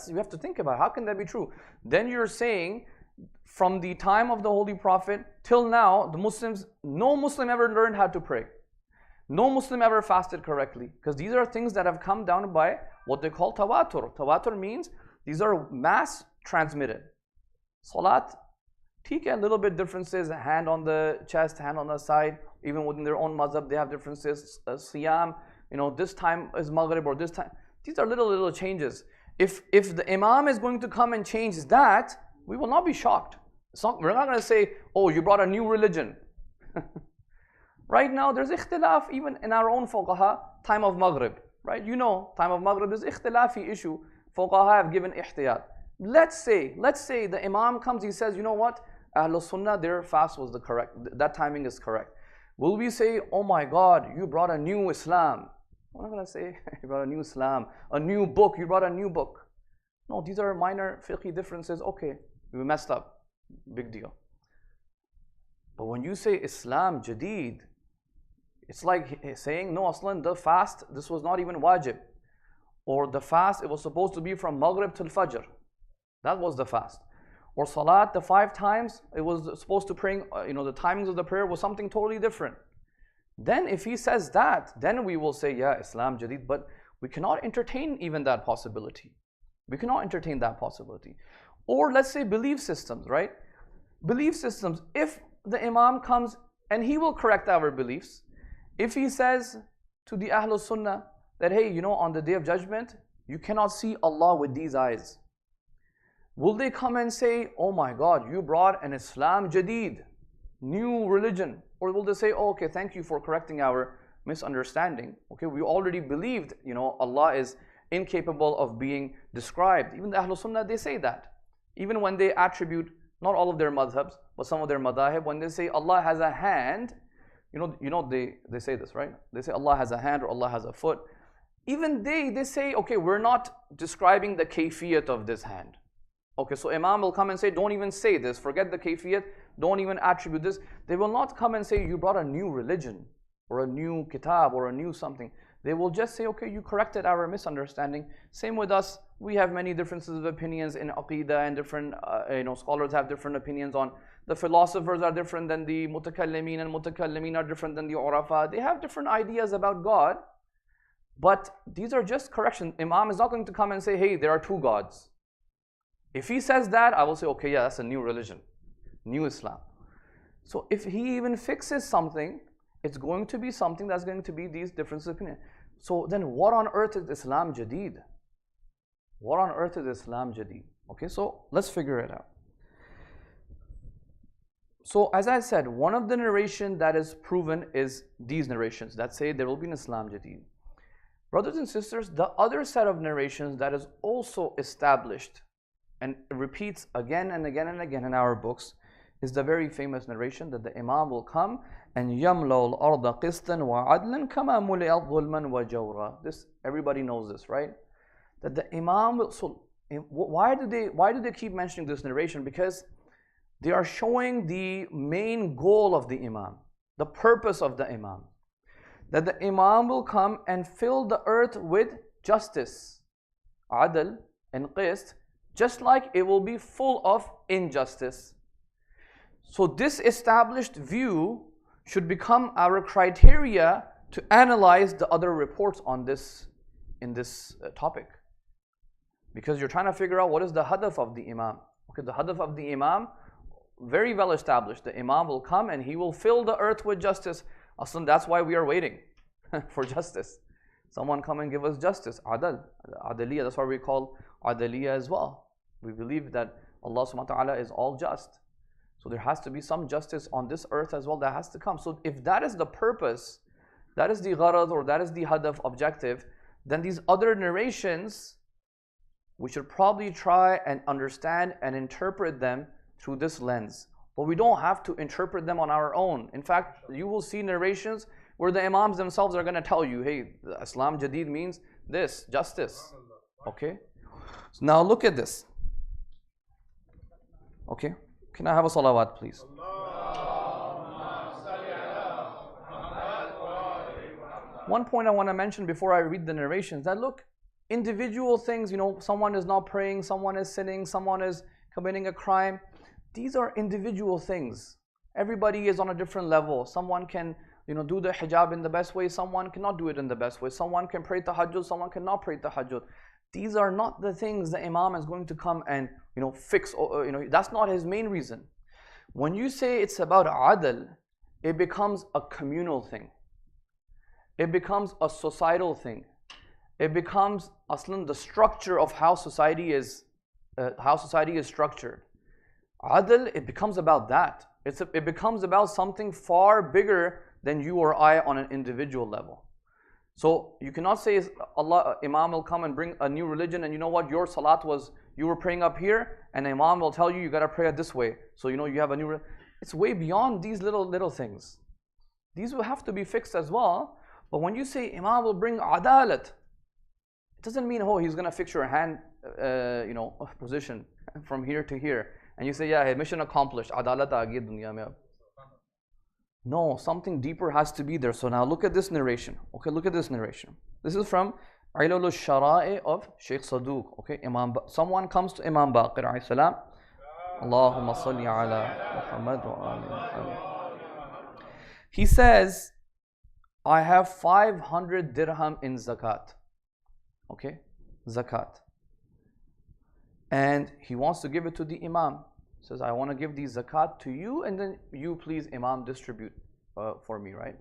you have to think about, how can that be true? Then you're saying, from the time of the Holy Prophet till now, the Muslims, no Muslim ever learned how to pray. No Muslim ever fasted correctly. Because these are things that have come down by what they call tawatur. Tawatur means these are mass transmitted. Salat, a little bit differences, hand on the chest, hand on the side, even within their own mazhab they have differences. Siyam, you know, this time is Maghrib or this time. These are little changes. If the Imam is going to come and change that, we will not be shocked. We're not going to say, oh, you brought a new religion. Right now there's ikhtilaf even in our own fuqaha, time of Maghrib. Right? You know, time of Maghrib is ikhtilafi issue. Fuqaha have given ihtiyat. Let's say the Imam comes, he says, you know what? Ahlul Sunnah, their fast was that timing is correct. Will we say, oh my God, you brought a new Islam? We're not going to say, you brought a new Islam, a new book, you brought a new book. No, these are minor fiqhi differences. Okay, we messed up, big deal. But when you say Islam Jadid, it's like saying, no, Aslan, the fast, this was not even wajib. Or the fast, it was supposed to be from Maghrib till Fajr. That was the fast. Or salat, the 5 times, it was supposed to praying, the timings of the prayer was something totally different. Then if he says that, then we will say, yeah, Islam Jadid, but we cannot entertain even that possibility. We cannot entertain that possibility. Or let's say belief systems, right? Belief systems, if the Imam comes and he will correct our beliefs, if he says to the Ahlul Sunnah that, hey, on the Day of Judgment, you cannot see Allah with these eyes. Will they come and say, oh my God, you brought an Islam Jadid, new religion? Or will they say, oh, okay, thank you for correcting our misunderstanding. Okay, we already believed, Allah is incapable of being described. Even the Ahlul Sunnah, they say that. Even when they attribute, not all of their madhabs, but some of their madahib, when they say Allah has a hand, they say this, right? They say Allah has a hand or Allah has a foot. Even they say, okay, we're not describing the kayfiyat of this hand. Okay, so Imam will come and say, don't even say this, forget the kayfiyat, don't even attribute this. They will not come and say, you brought a new religion, or a new kitab, or a new something. They will just say, okay, you corrected our misunderstanding. Same with us. We have many differences of opinions in Aqidah, and different scholars have different opinions on. The philosophers are different than the mutakallimin, and mutakallimin are different than the urafa. They have different ideas about God, but these are just corrections. Imam is not going to come and say, hey, there are two gods. If he says that, I will say, okay, yeah, that's a new religion, new Islam. So if he even fixes something, it's going to be something that's going to be these differences of opinion. So then what on earth is Islam Jadid? What on earth is Islam Jadid? Okay, so let's figure it out. So as I said, one of the narration that is proven is these narrations that say there will be an Islam Jadid. Brothers and sisters, the other set of narrations that is also established and repeats again and again and again in our books is the very famous narration that the Imam will come and يَمْلَوْ الْأَرْضَ قِسْطًا وَعَدْلًا كَمَا مُلِئَتْ ظُلْمًا وَجَوْرًا. This, everybody knows this, right? That the Imam will, so why do they keep mentioning this narration? Because they are showing the main goal of the Imam, the purpose of the Imam. That the Imam will come and fill the earth with justice, adl and qist, just like it will be full of injustice. So this established view should become our criteria to analyze the other reports on this, in this topic. Because you're trying to figure out what is the hadaf of the Imam. Okay, the hadaf of the Imam, very well established. The Imam will come and he will fill the earth with justice. Aslan, that's why we are waiting for justice. Someone come and give us justice. Adal, Adaliyah, that's why we call Adaliyah as well. We believe that Allah subhanahu wa ta'ala is all just. So there has to be some justice on this earth as well that has to come. So if that is the purpose, that is the gharad, or that is the hadaf, objective, then these other narrations, we should probably try and understand and interpret them through this lens. But we don't have to interpret them on our own. In fact, you will see narrations where the Imams themselves are going to tell you, hey, Islam Jadid means this, justice. Okay? So now look at this. Okay? Can I have a salawat, please? One point I want to mention before I read the narrations, that look, individual things, someone is not praying, someone is sinning, someone is committing a crime. These are individual things. Everybody is on a different level. Someone can, do the hijab in the best way. Someone cannot do it in the best way. Someone can pray tahajjud. Someone cannot pray tahajjud. These are not the things the Imam is going to come and, fix. That's not his main reason. When you say it's about adl, it becomes a communal thing. It becomes a societal thing. It becomes aslan the structure of how society is structured. Adl, it becomes about that. It becomes about something far bigger than you or I on an individual level. So you cannot say Imam will come and bring a new religion, and you know what, your salat was, you were praying up here, and Imam will tell you got to pray it this way. So you have a new. It's way beyond these little things. These will have to be fixed as well. But when you say Imam will bring adalat, it doesn't mean he's going to fix your hand, position from here to here, and you say mission accomplished. Adalat aa gayi dunya mein ab. No, something deeper has to be there. So now look at this narration. Okay, look at this narration. This is from Ilal al-Shara'i of Shaykh Saduq. Okay, someone comes to Imam Baqir alayhi salam. Allahumma salli ala Muhammad wa ali Muhammad. He says, I have 500 dirham in zakat. Okay, zakat. And he wants to give it to the Imam. Says, I want to give these zakat to you, and then you please, Imam, distribute for me, right?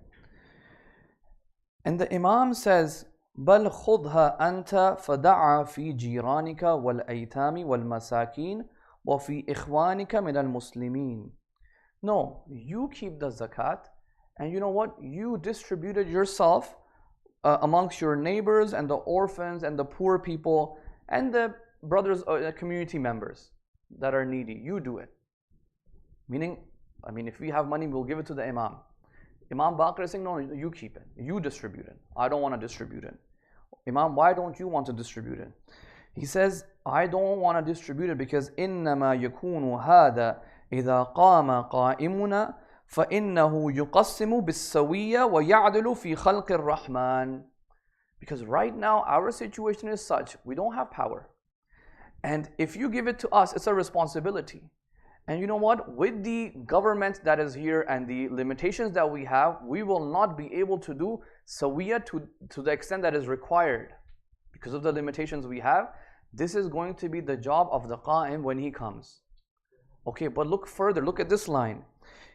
And the Imam says, بل خذها أنت فدعا في جيرانك والأيتام والمساكين وفي إخوانك من المسلمين. No, you keep the zakat, and you know what? You distributed yourself amongst your neighbors and the orphans and the poor people and the brothers, community members that are needy. You do it. Meaning, if we have money, we'll give it to the Imam. Imam Baqir is saying, no, you keep it. You distribute it. I don't want to distribute it. Imam, why don't you want to distribute it? He says, I don't want to distribute it because إِنَّمَا يَكُونُ هَذَا إِذَا قَامَ قَائِمُنَا فَإِنَّهُ يُقَسِّمُ بِالسَّوِيَّةِ وَيَعْدِلُ فِي خَلْقِ الرَّحْمَنِ. Because right now our situation is such, we don't have power. And if you give it to us, it's a responsibility. And you know what? With the government that is here and the limitations that we have, we will not be able to do sawiyah to the extent that is required. Because of the limitations we have, this is going to be the job of the Qa'im when he comes. Okay, but look further, look at this line.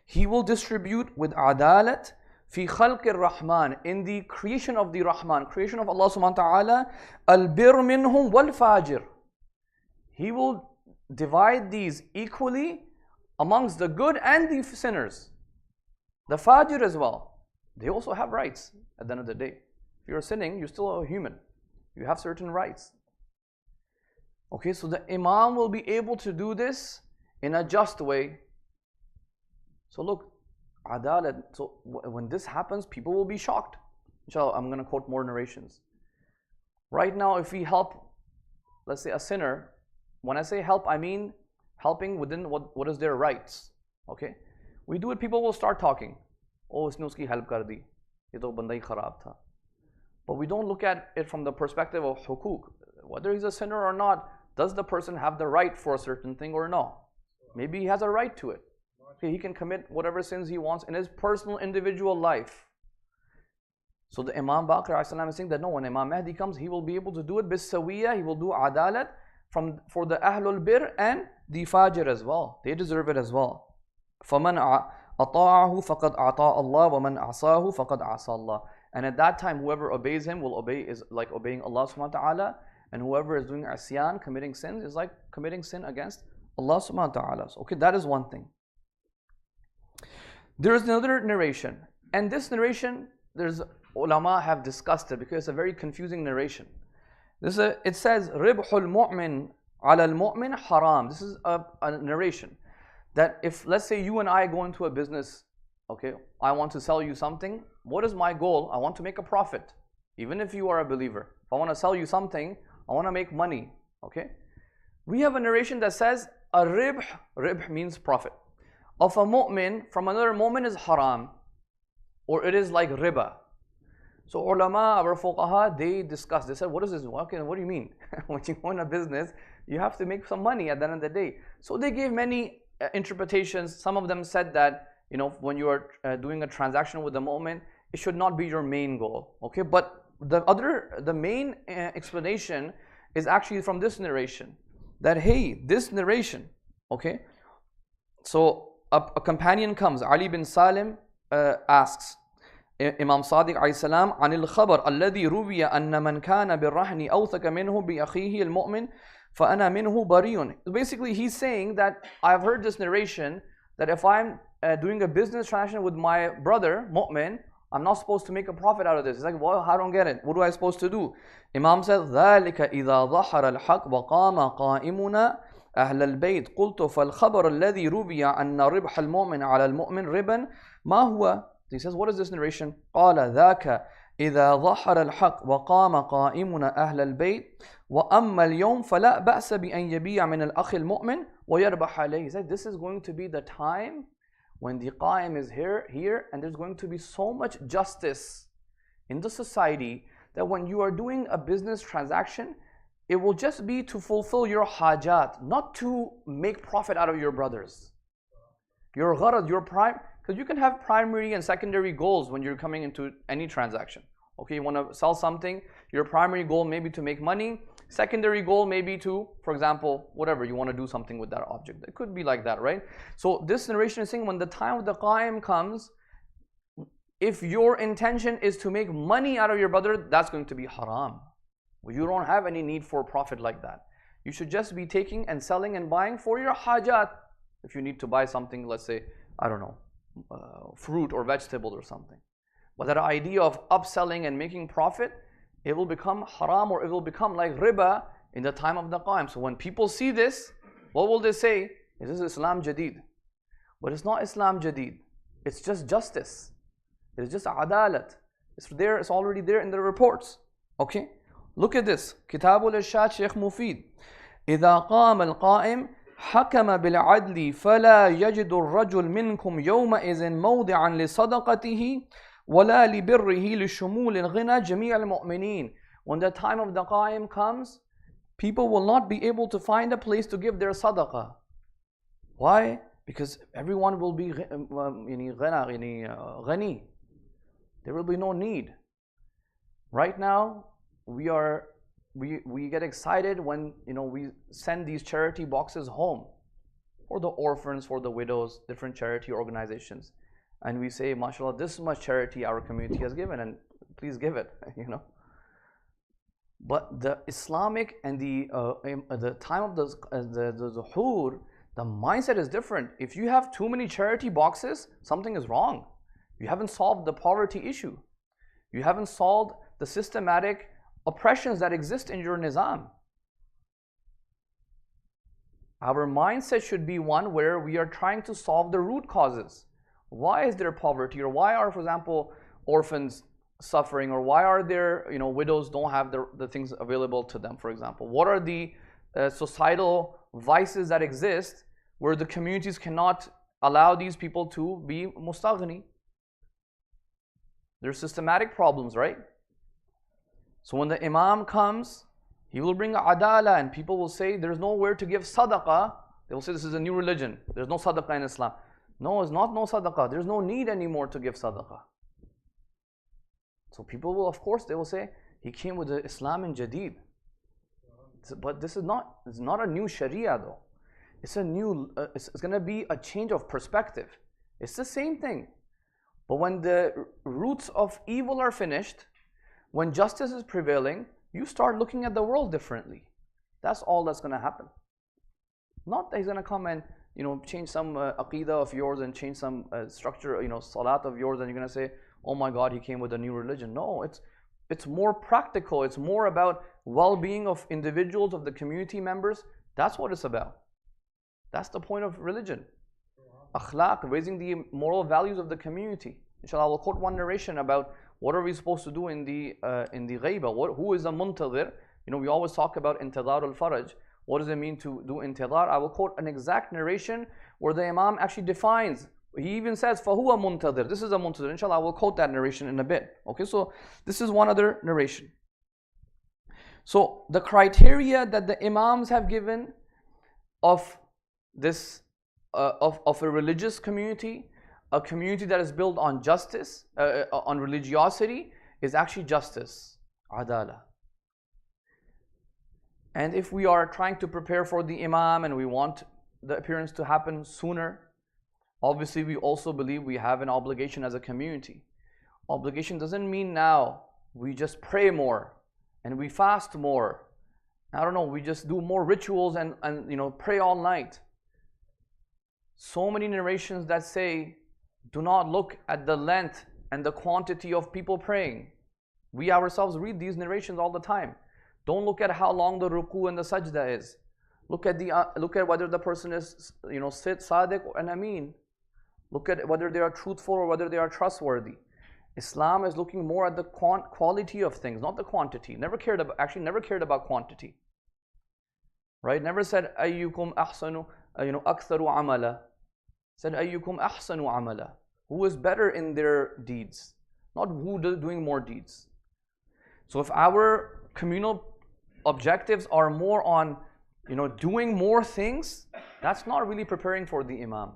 He will distribute with adalat fi khalqir rahman, in the creation of the Rahman, creation of Allah subhanahu wa ta'ala, al-bir minhum wal fajir. He will divide these equally amongst the good and the sinners. The fajir as well. They also have rights at the end of the day. If you're sinning, you're still a human. You have certain rights. Okay, so the Imam will be able to do this in a just way. So look, adalat. So when this happens, people will be shocked. Inshallah, I'm going to quote more narrations. Right now, if we help, let's say a sinner, when I say help, I mean helping within what is their rights. Okay, we do it, people will start talking. Oh, isne uski help kar di. Ye to banda hi kharab tha. But we don't look at it from the perspective of hukuk. Whether he's a sinner or not, does the person have the right for a certain thing or no? Maybe he has a right to it. Okay, he can commit whatever sins he wants in his personal individual life. So the Imam Baqir is saying that no, when Imam Mahdi comes, he will be able to do it bis sawiyah, he will do adalat for the Ahlul Bir and the Fajr as well. They deserve it as well. فَمَنْ أَطَاعَهُ فَقَدْ أَعْطَى اللَّهُ وَمَنْ عَصَاهُ فَقَدْ عَصَى اللَّهُ. And at that time, whoever obeys him will obey, is like obeying Allah subhanahu wa ta'ala, and whoever is doing asyan, committing sin, is like committing sin against Allah subhanahu wa ta'ala. So, okay, that is one thing. There is another narration, and this narration, there's ulama have discussed it because it's a very confusing narration. It says, Ribhul mu'min ala al-mu'min haram. This is a narration that if, let's say you and I go into a business, okay, I want to sell you something. What is my goal? I want to make a profit. Even if you are a believer, if I want to sell you something, I want to make money. Okay, we have a narration that says a ribh means profit, of a mu'min from another mu'min is haram, or it is like riba. So ulama, our fuqaha, they discussed. They said, what is this? Okay, what do you mean? When you go in a business, you have to make some money at the end of the day. So they gave many interpretations. Some of them said that, you know, when you are doing a transaction with a mu'min, it should not be your main goal. Okay, but the main explanation is actually from this narration. That hey, this narration, okay. So a companion comes. Ali bin Salim asks Imam Sadiq alayhi salam, "Anil khabar alladhi ruwiya anna man kana birrahni awthaka minhu bi akhihi al-mu'min fa ana minhu bariyun." Basically, he's saying that I've heard this narration that if I'm doing a business transaction with my brother mu'min, I'm not supposed to make a profit out of this. It's like, well, I don't get it. What do I supposed to do? Imam says, ذَلِكَ إِذَا ظَحَرَ الْحَقِّ وَقَامَ قَائِمُنَا أَهْلَ الْبَيْتِ قُلْتُ فَالْخَبَرُ الَّذِي رُوِيَ أَنَّ رِبْحَ الْمُؤْمِنِ عَلَى الْمُؤْمِنِ رِبًا مَا هُوَ. He says, what is this narration? قَالَ ذَاكَ إِذَا ظَحَرَ الْحَقِّ وَقَامَ قَائِمُنَا أَهْلَ الْبَيْتِ وَأَمَّا الْيَوْمِ فَلَا بَأْسَ بِأَنْ يَبِيعَ مِنَ الْأَخِ الْمُؤْمِنِ وَيَرْبَحَ عَلَيْهِ. He said, this is going to be the time when the Qa'im is here, and there's going to be so much justice in the society that when you are doing a business transaction, it will just be to fulfill your hajat, not to make profit out of your brothers. Your gharad, your prime, because you can have primary and secondary goals when you're coming into any transaction. Okay, you want to sell something, your primary goal may be to make money, secondary goal may be to, for example, whatever, you want to do something with that object. It could be like that, right? So this narration is saying when the time of the Qa'im comes, if your intention is to make money out of your brother, that's going to be haram. You don't have any need for profit like that. You should just be taking and selling and buying for your hajat. If you need to buy something, let's say, I don't know, fruit or vegetable or something. But that idea of upselling and making profit, it will become haram, or it will become like riba in the time of the Qa'im. So when people see this, what will they say? This is Islam Jadid. But it's not Islam Jadid. It's just justice. It's just adalat. It's there, it's already there in the reports. Okay? Look at this. Kitabul Irshad Shaykh Mufid. إِذَا قَامَ الْقَائِمِ حَكَمَ بِالْعَدْلِ فَلَا يَجِدُ الرَّجُلْ مِنْكُمْ يَوْمَئِذٍ مَوْضِعًا لِصَدَقَتِهِ وَلَا لِبِرِّهِ لِشُمُولِ الْغِنَى جَمِيعَ الْمُؤْمِنِينَ. When the time of the Qa'im comes, people will not be able to find a place to give their sadaqah. Why? Because everyone will be ghani. There will be no need. Right now, we get excited when we send these charity boxes home for the orphans, for the widows, different charity organizations, and we say, mashallah, this much charity our community has given, and please give it. But the Islamic and the time of the zuhur, the mindset is different. If you have too many charity boxes, something is wrong. You haven't solved the poverty issue. You haven't solved the systematic oppressions that exist in your nizam. Our mindset should be one where we are trying to solve the root causes. Why is there poverty, or why are, for example, orphans suffering, or why are there widows don't have the things available to them, for example? What are the societal vices that exist where the communities cannot allow these people to be mustaghni? There's systematic problems, right? So when the Imam comes, he will bring adala, and people will say there's nowhere to give sadaqah. They will say this is a new religion. There's no sadaqah in Islam. No, it's not no sadaqah. There's no need anymore to give sadaqah. So people will, of course, they will say he came with the Islam in Jadid. But this is not. It's not a new Sharia though. It's a new. It's going to be a change of perspective. It's the same thing. But when the roots of evil are finished, when justice is prevailing, you start looking at the world differently. That's all that's going to happen. Not that he's going to come and change some aqidah of yours and change some structure, salat of yours, and you're going to say, oh my God, he came with a new religion. No, it's more practical. It's more about well-being of individuals, of the community members. That's what it's about. That's the point of religion. Akhlaq, raising the moral values of the community. Inshallah, I will quote one narration about what are we supposed to do in the ghaiba. Who is a muntadhir? We always talk about intidhar al-faraj. What does it mean to do intidhar? I will quote an exact narration where the Imam actually defines. He even says, فَهُوَ muntadhir. This is a muntadhir. Inshallah, I will quote that narration in a bit. Okay, so this is one other narration. So the criteria that the Imams have given of this, of a religious community, a community that is built on justice, on religiosity, is actually justice, adala. And if we are trying to prepare for the Imam and we want the appearance to happen sooner, obviously we also believe we have an obligation as a community. Obligation doesn't mean now we just pray more and we fast more. I don't know, we just do more rituals and pray all night. So many narrations that say, do not look at the length and the quantity of people praying. We ourselves read these narrations all the time. Don't look at how long the ruku and the sajda is. Look at whether the person is sadiq and ameen. Look at whether they are truthful or whether they are trustworthy. Islam is looking more at the quality of things, not the quantity. Never cared about quantity. Right? Never said ayyukum ahsanu aktharu amala. Said ayyukum ahsanu amala. Who is better in their deeds, not who is doing more deeds. So if our communal objectives are more on doing more things, that's not really preparing for the Imam.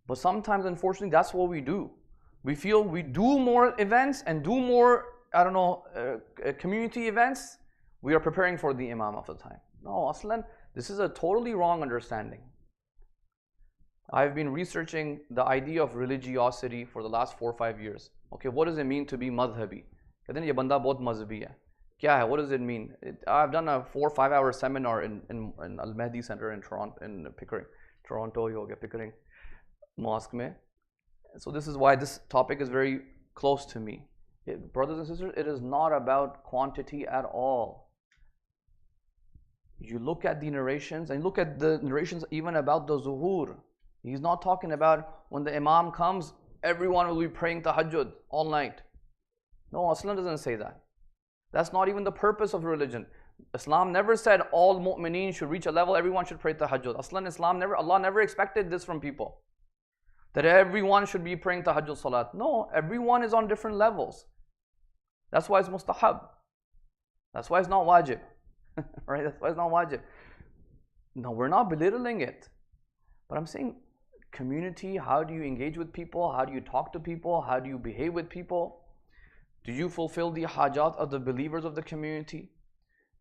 But sometimes, unfortunately, that's what we do. We feel we do more events and do more, community events, we are preparing for the Imam of the time. No, aslan, this is a totally wrong understanding. I've been researching the idea of religiosity for the last 4 or 5 years. Okay, what does it mean to be madhabi? What does it mean? I've done a 4 or 5 hour seminar in Al Mahdi Center in Toronto, in Pickering, Pickering Mosque mein. So this is why this topic is very close to me. Brothers and sisters, it is not about quantity at all. You look at the narrations, and look at the narrations even about the zuhur. He's not talking about when the Imam comes, everyone will be praying tahajjud all night. No, Islam doesn't say that. That's not even the purpose of religion. Islam never said all mu'mineen should reach a level, everyone should pray tahajjud. Allah never expected this from people. that everyone should be praying tahajjud salat. No, everyone is on different levels. That's why it's mustahab. That's why it's not wajib. Right? That's why it's not wajib. No, we're not belittling it. But I'm saying community, how do you engage with people? How do you talk to people? How do you behave with people? Do you fulfill the hajat of the believers of the community?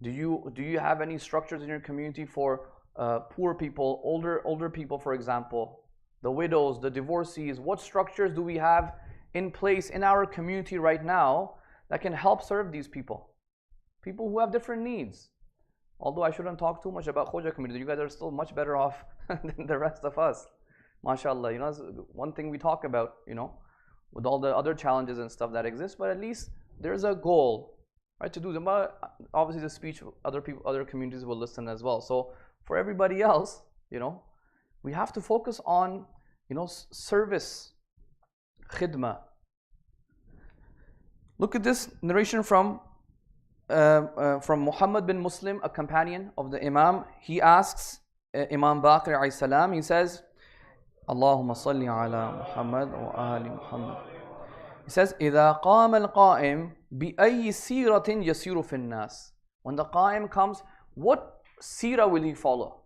Do you have any structures in your community for poor people, older people, for example, the widows, the divorcees? What structures do we have in place in our community right now that can help serve these people? People who have different needs. Although I shouldn't talk too much about Khoja community, you guys are still much better off than the rest of us. MashaAllah, that's one thing we talk about, with all the other challenges and stuff that exist, but at least there's a goal, right, to do them. But obviously the speech, other communities will listen as well. So for everybody else, we have to focus on, service, khidmah. Look at this narration from Muhammad bin Muslim, a companion of the Imam. He asks Imam Baqir alayhi salam, he says, Allahumma salli ala Muhammad wa ali Muhammad. He says, إِذَا قَامَ الْقَائِمُ بِأَيِّ سِيرَةٍ يَسِيرُ فِي النَّاسِ. When the Qa'im comes, what seerah will he follow?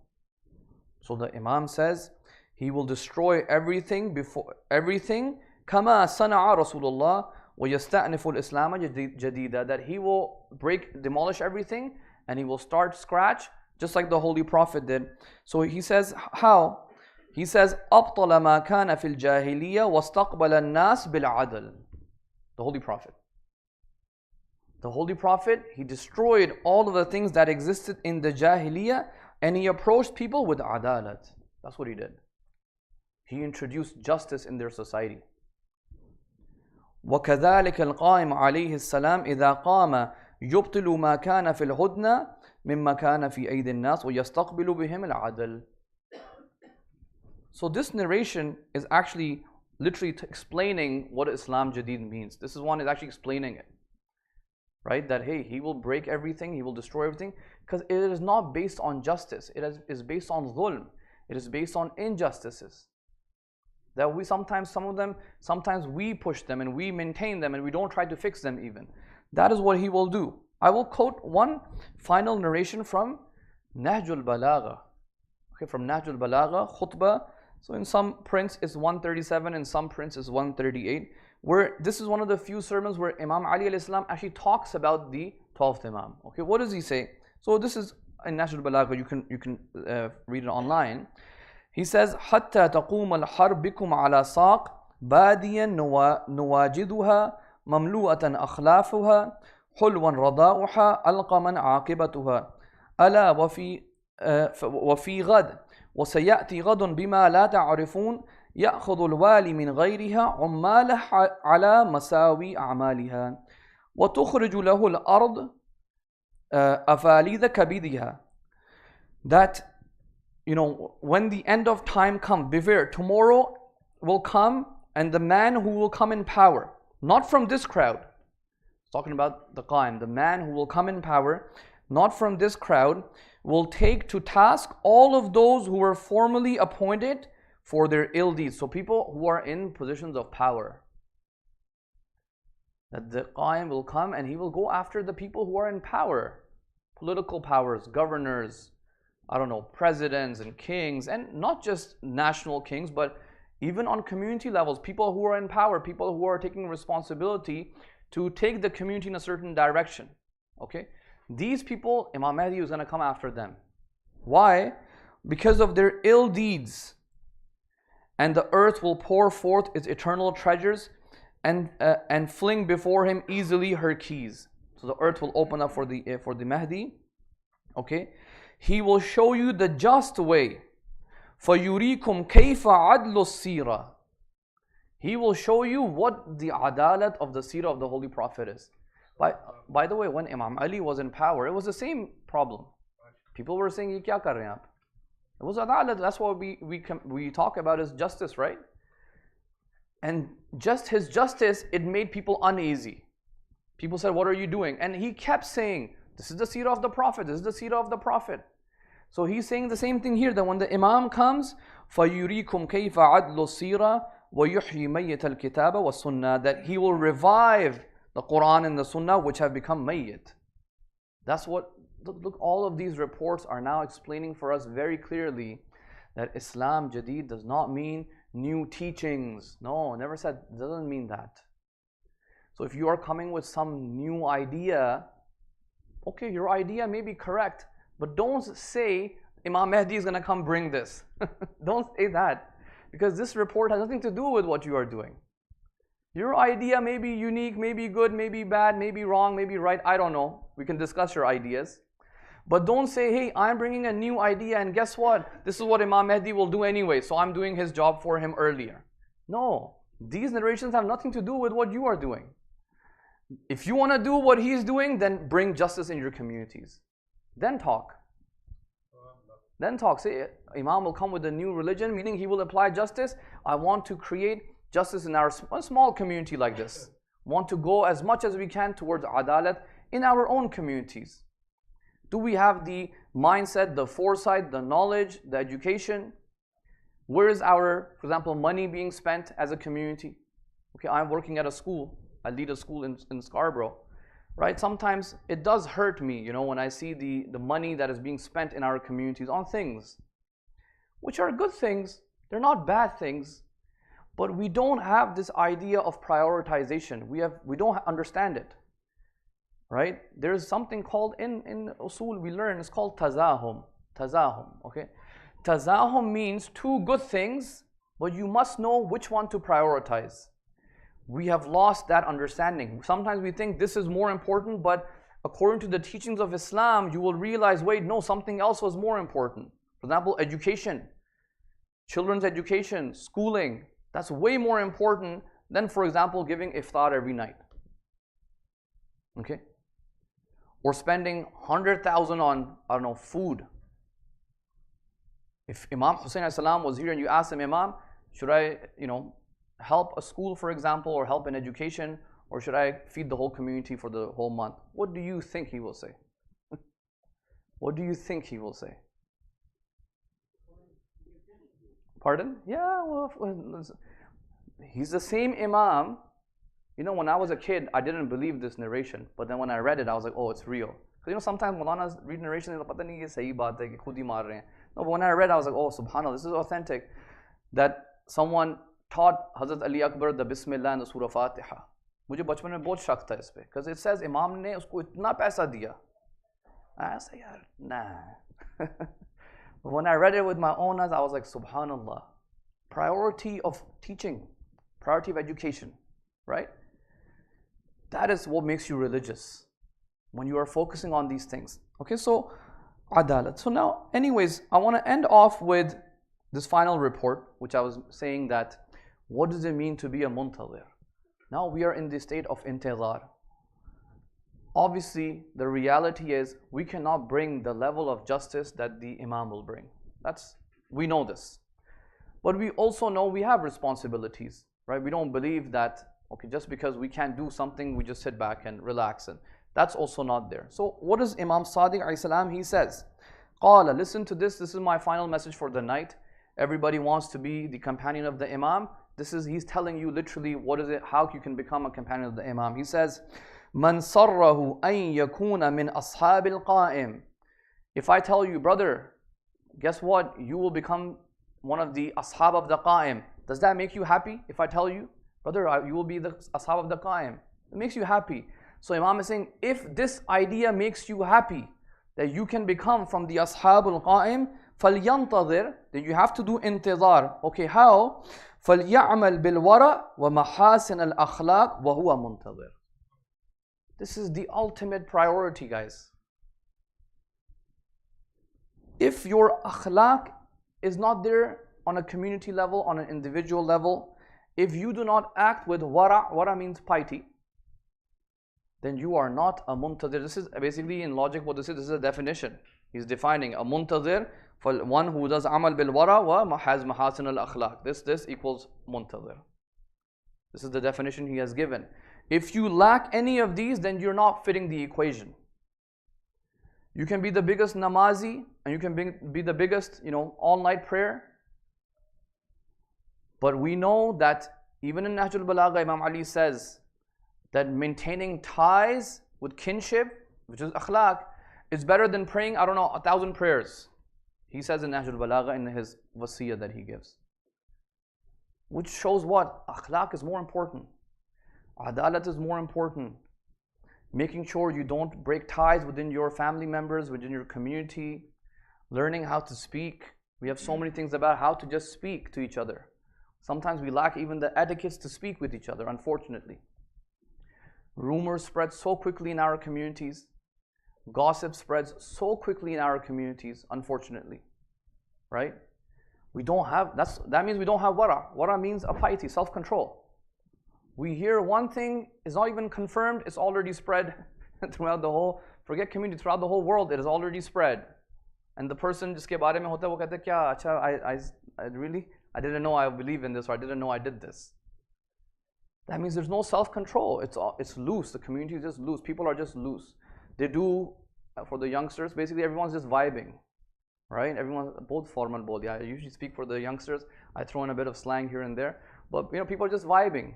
So the Imam says, he will destroy everything كَمَا صَنَعَ رَسُولُ اللَّهِ وَيَسْتَأْنِفُ الْإِسْلَامَ جَدِيدًا. That he will demolish everything and he will start scratch just like the Holy Prophet did. So he says, how? He says, أَبْطَلَ مَا كَانَ فِي الْجَاهِلِيَّةِ وَاسْتَقْبَلَ النَّاسِ بِالْعَدْلِ. The Holy Prophet. The Holy Prophet, he destroyed all of the things that existed in the Jahiliyyah and he approached people with adalat. That's what he did. He introduced justice in their society. وَكَذَلِكَ الْقَائِمُ عَلَيْهِ السَّلَامُ إِذَا قَامَ يُبْطِلُ مَا كَانَ فِي الْهُدْنَةِ مِمَّا كَانَ فِي أَيْدِ النَّاسِ وَيَسْتَقْبِلُ بِهِمْ الْعَدْلِ. So this narration is actually literally explaining what Islam Jadid means. This is one is actually explaining it. Right? That hey, he will break everything, he will destroy everything, because it is not based on justice. It is based on dhulm. It is based on injustices. That we sometimes we push them and we maintain them and we don't try to fix them even. That is what he will do. I will quote one final narration from Nahjul Balagha. Okay, from Nahjul Balagha, khutbah. So in some prints it's 137, in some prints it's 138. Where this is one of the few sermons where Imam Ali alayhi salam actually talks about the 12th Imam. Okay, what does he say? So this is in Nahjul Balagha. You can read it online. He says, حتى تقوم الحرب بكم على ساق باديا نواجدها مملوءة أخلافها حلوا رضاؤها ألقما عاقبتها ألا وفي غد وسيأتي غد بما لا تعرفون يأخذ الوالي من غيرها عماله على مساوي أعمالها وتخرج له الأرض أفاليذ كبدها. That when the end of time comes, beware, tomorrow will come and the man who will come in power, not from this crowd, talking about the Qa'im, the man who will come in power, not from this crowd, will take to task all of those who were formerly appointed for their ill deeds. So people who are in positions of power. That the Qa'im will come and he will go after the people who are in power. Political powers, governors, presidents and kings, and not just national kings, but even on community levels, people who are in power, people who are taking responsibility to take the community in a certain direction. Okay? These people, Imam Mahdi is going to come after them. Why? Because of their ill deeds. And the earth will pour forth its eternal treasures and fling before him easily her keys. So the earth will open up for the Mahdi. Okay? He will show you the just way. فَيُرِيكُمْ كَيْفَ عَدْلُ السِّيرَةِ. He will show you what the adalat of the seerah of the Holy Prophet is. By the way, when Imam Ali was in power, it was the same problem. People were saying, "Ye kya kar rahe hain aap?" It was adalat. That's what we talk about is justice, right? And just his justice, it made people uneasy. People said, "What are you doing?" And he kept saying, "This is the seerah of the Prophet. This is the seerah of the Prophet." So he's saying the same thing here, that when the Imam comes, فَيُرِيكُمْ كَيْفَ عَدْلُ السِّيرَةِ وَيُحْيِي مَيِّتَ الْكِتَابَ وَالسُّنَّةِ, that He will revive the Quran and the Sunnah which have become mayyit. That's what, look, all of these reports are now explaining for us very clearly that Islam Jadid does not mean new teachings. No, never said, doesn't mean that. So if you are coming with some new idea, okay, your idea may be correct, but don't say Imam Mahdi is going to come bring this. Don't say that, because this report has nothing to do with what you are doing. Your idea may be unique, may be good, may be bad, may be wrong, may be right, I don't know. We can discuss your ideas. But don't say, hey, I'm bringing a new idea and guess what? This is what Imam Mahdi will do anyway, so I'm doing his job for him earlier. No, these narrations have nothing to do with what you are doing. If you want to do what he's doing, then bring justice in your communities. Then talk. Then talk. Say, Imam will come with a new religion, meaning he will apply justice. I want to create justice in our small community like this. Want to go as much as we can towards adalat in our own communities. Do we have the mindset, the foresight, the knowledge, the education? Where is our, for example, money being spent as a community? Okay, I'm working at a school. I lead a school in Scarborough, right? Sometimes it does hurt me, you know, when I see the money that is being spent in our communities on things, which are good things. They're not bad things, but we don't have this idea of prioritization. We don't understand it, right? There's something called in usul we learn. It's called tazahum. Tazahum, okay? Tazahum means two good things, but you must know which one to prioritize. We have lost that understanding. Sometimes we think this is more important, but according to the teachings of Islam, you will realize, wait, no, something else was more important. For example, education, children's education, schooling, that's way more important than, for example, giving iftar every night. Okay? Or spending 100,000 on, I don't know, food. If Imam Hussein was here and you asked him, Imam, should I, help a school, for example, or help in education, or should I feed the whole community for the whole month? What do you think he will say? What do you think he will say? Pardon? Yeah, well, he's the same Imam. You know, when I was a kid, I didn't believe this narration, but then when I read it, I was like, oh, it's real. Because sometimes Maulanas read narration and pata nahi ye sahi baat hai ki khud hi maar rahe hain. No, but when I read, I was like, oh, subhanallah, this is authentic. That someone taught Hazrat Ali Akbar the Bismillah and the Surah Fatiha. मुझे बचपन में बहुत शक था इस पे, because it says Imam ने उसको इतना पैसा दिया. I said, यार, nah. But when I read it with my own eyes, I was like, subhanallah. Priority of teaching, priority of education, right? That is what makes you religious, when you are focusing on these things. Okay, so adalat. So now, anyways, I want to end off with this final report, which I was saying that, what does it mean to be a muntazir? Now we are in the state of intizar. Obviously, the reality is we cannot bring the level of justice that the Imam will bring. We know this. But we also know we have responsibilities, right? We don't believe that, okay, just because we can't do something, we just sit back and relax. And that's also not there. So what does Imam Sadiq alayhi salam, he says, Qala, listen to this is my final message for the night. Everybody wants to be the companion of the Imam. He's telling you literally what is it, how you can become a companion of the Imam. He says, Man sarrahu an yakuna min ashabil qa'im. If I tell you, brother, guess what? You will become one of the ashab of the qa'im. Does that make you happy? If I tell you, brother, you will be the ashab of the qa'im. It makes you happy. So Imam is saying, if this idea makes you happy, that you can become from the ashabul qa'im, فَلْيَنْتَظِرْ, then you have to do intizar. Okay, how? فَلْيَعْمَلْ بِالْوَرَى وَمَحَاسِنَ الْأَخْلَاقِ وَهُوَ مُنْتَظِرْ. This is the ultimate priority, guys. If your akhlaq is not there on a community level, on an individual level, if you do not act with wara means piety, then you are not a muntazir. This is basically in logic what this is a definition. He's defining a muntazir for one who does amal bil wara wa has mahasin al akhlaq. This equals muntazir. This is the definition he has given. If you lack any of these, then you're not fitting the equation. You can be the biggest namazi and you can be the biggest, all-night prayer. But we know that even in Nahjul Balagha, Imam Ali says that maintaining ties with kinship, which is akhlaq, is better than praying, 1,000 prayers. He says in Nahjul Balagha in his wasiyah that he gives. Which shows what? Akhlaq is more important. Adalat is more important. Making sure you don't break ties within your family members, within your community. Learning how to speak. We have so many things about how to just speak to each other. Sometimes we lack even the etiquettes to speak with each other, unfortunately. Rumors spread so quickly in our communities. Gossip spreads so quickly in our communities, unfortunately. Right? We don't have, that means we don't have wara. Wara means a piety, self-control. We hear one thing, is not even confirmed, it's already spread throughout the whole, forget community, throughout the whole world, it is already spread. And the person jiske baare mein hota hai, wo kehta hai, kya, acha, I didn't know I believe in this, or I didn't know I did this. That means there's no self-control. It's loose. The community is just loose. People are just loose. They do, for the youngsters, basically everyone's just vibing. Right? Everyone, both formal, both. Yeah, I usually speak for the youngsters. I throw in a bit of slang here and there. But people are just vibing.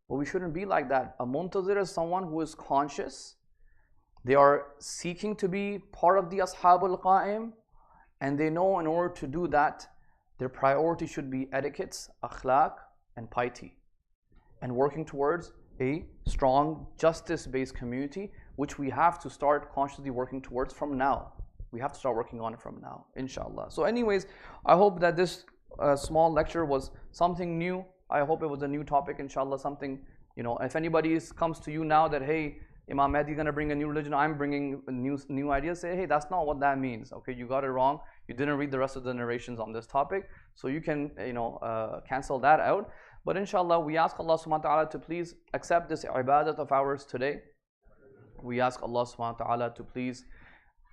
But we shouldn't be like that. A muntazir is someone who is conscious. They are seeking to be part of the Ashabul Qa'im. And they know in order to do that, their priority should be etiquettes, akhlaq, and piety. And working towards a strong, justice-based community, which we have to start consciously working towards from now. We have to start working on it from now, inshallah. So anyways, I hope that this small lecture was something new. I hope it was a new topic, inshallah, something, if anybody comes to you now that, hey, Imam Mahdi is going to bring a new religion, I'm bringing new ideas, say, hey, that's not what that means. Okay, you got it wrong. You didn't read the rest of the narrations on this topic. So you can, cancel that out. But inshallah, we ask Allah subhanahu wa ta'ala to please accept this ibadat of ours today. We ask Allah subhanahu wa ta'ala to please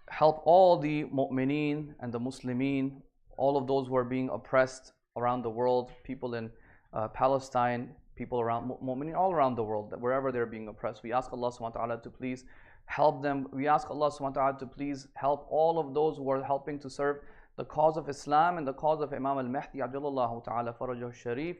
help all the mu'mineen and the Muslimeen, all of those who are being oppressed around the world, people in Palestine, people around mu'mineen all around the world, wherever they're being oppressed. We ask Allah subhanahu wa ta'ala to please help them. We ask Allah subhanahu wa ta'ala to please help all of those who are helping to serve the cause of Islam and the cause of Imam Mahdi Ajjalallahu ta'ala farajahu sharif.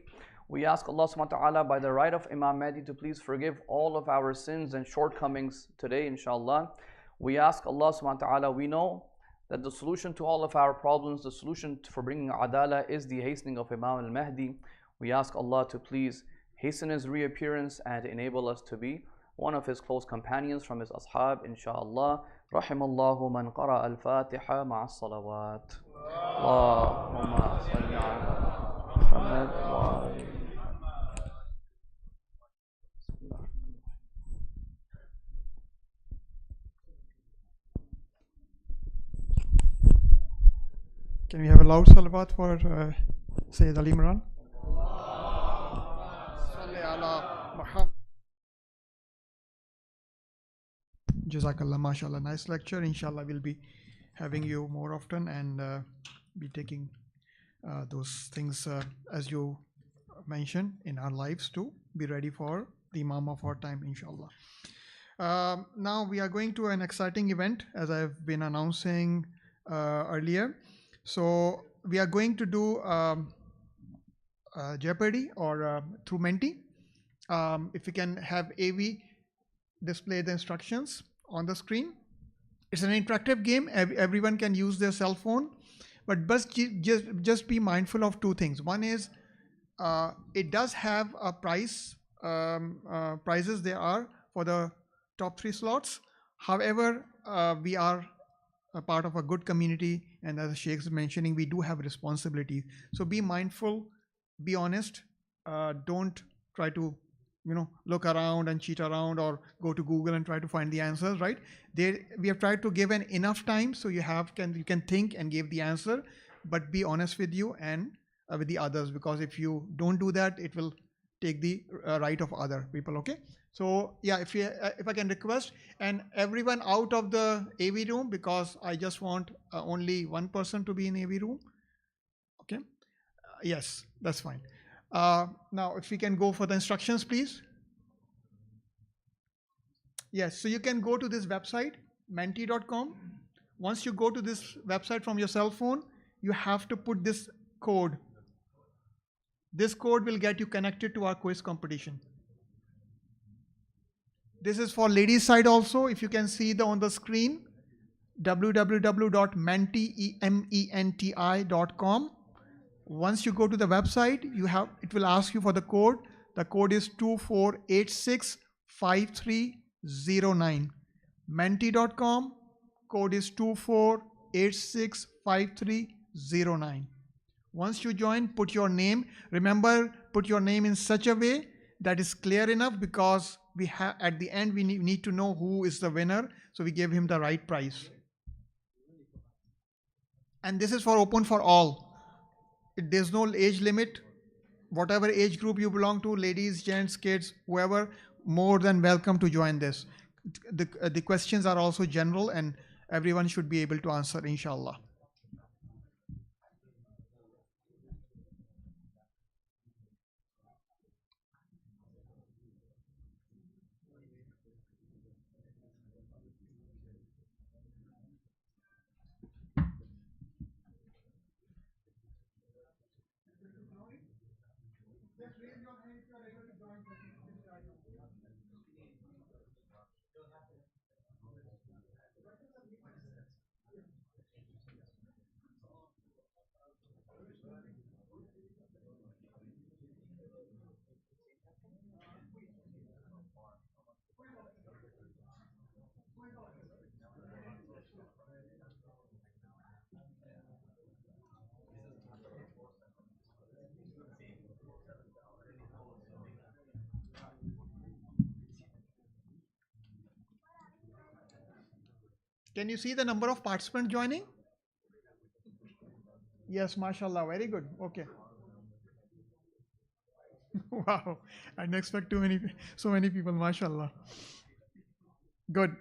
We ask Allah subhanahu wa ta'ala by the right of Imam Mahdi to please forgive all of our sins and shortcomings today, inshallah. We ask Allah subhanahu wa ta'ala, we know that the solution to all of our problems, the solution for bringing adala is the hastening of Imam al-Mahdi. We ask Allah to please hasten his reappearance and enable us to be one of his close companions from his ashab, inshallah. Rahimallahu man qara al-Fatiha ma'a salawat. Allahumma salli ala Muhammad wa ali. Can we have a loud salawat for Sayyid Ali Imran? Jazakallah, mashallah, nice lecture. Inshallah, we'll be having you more often and be taking those things as you mentioned in our lives to be ready for the Imam of our time, inshallah. Now we are going to an exciting event, as I've been announcing earlier. So we are going to do Jeopardy or through Menti. If we can have AV display the instructions on the screen. It's an interactive game. Everyone can use their cell phone, but just be mindful of two things. One is it does have a price. Prizes there are for the top 3 slots. However, we are a part of a good community, and as the Sheikh is mentioning, we do have responsibility. So be mindful, be honest. Don't try to look around and cheat around or go to Google and try to find the answers, right? We have tried to give enough time so you can think and give the answer, but be honest with you and with the others, because if you don't do that, it will take the right of other people, okay? So yeah, if I can request, and everyone out of the AV room, because I just want only one person to be in AV room, okay? Yes, that's fine. Now, if we can go for the instructions, please. Yes, so you can go to this website, menti.com. Once you go to this website from your cell phone, you have to put this code This code will get you connected to our quiz competition. This is for ladies side also. If you can see on the screen, www.menti.com. Once you go to the website, it will ask you for the code. The code is 24865309. Menti.com, code is 24865309. Once you join, put your name. Remember, put your name in such a way that is clear enough, because at the end we need to know who is the winner, so we give him the right prize. And this is for open for all. There's no age limit. Whatever age group you belong to, ladies, gents, kids, whoever, more than welcome to join this. The questions are also general and everyone should be able to answer, inshallah. Can you see the number of participants joining? Yes, mashallah, very good. Okay. Wow, I didn't expect so many people, mashallah. Good.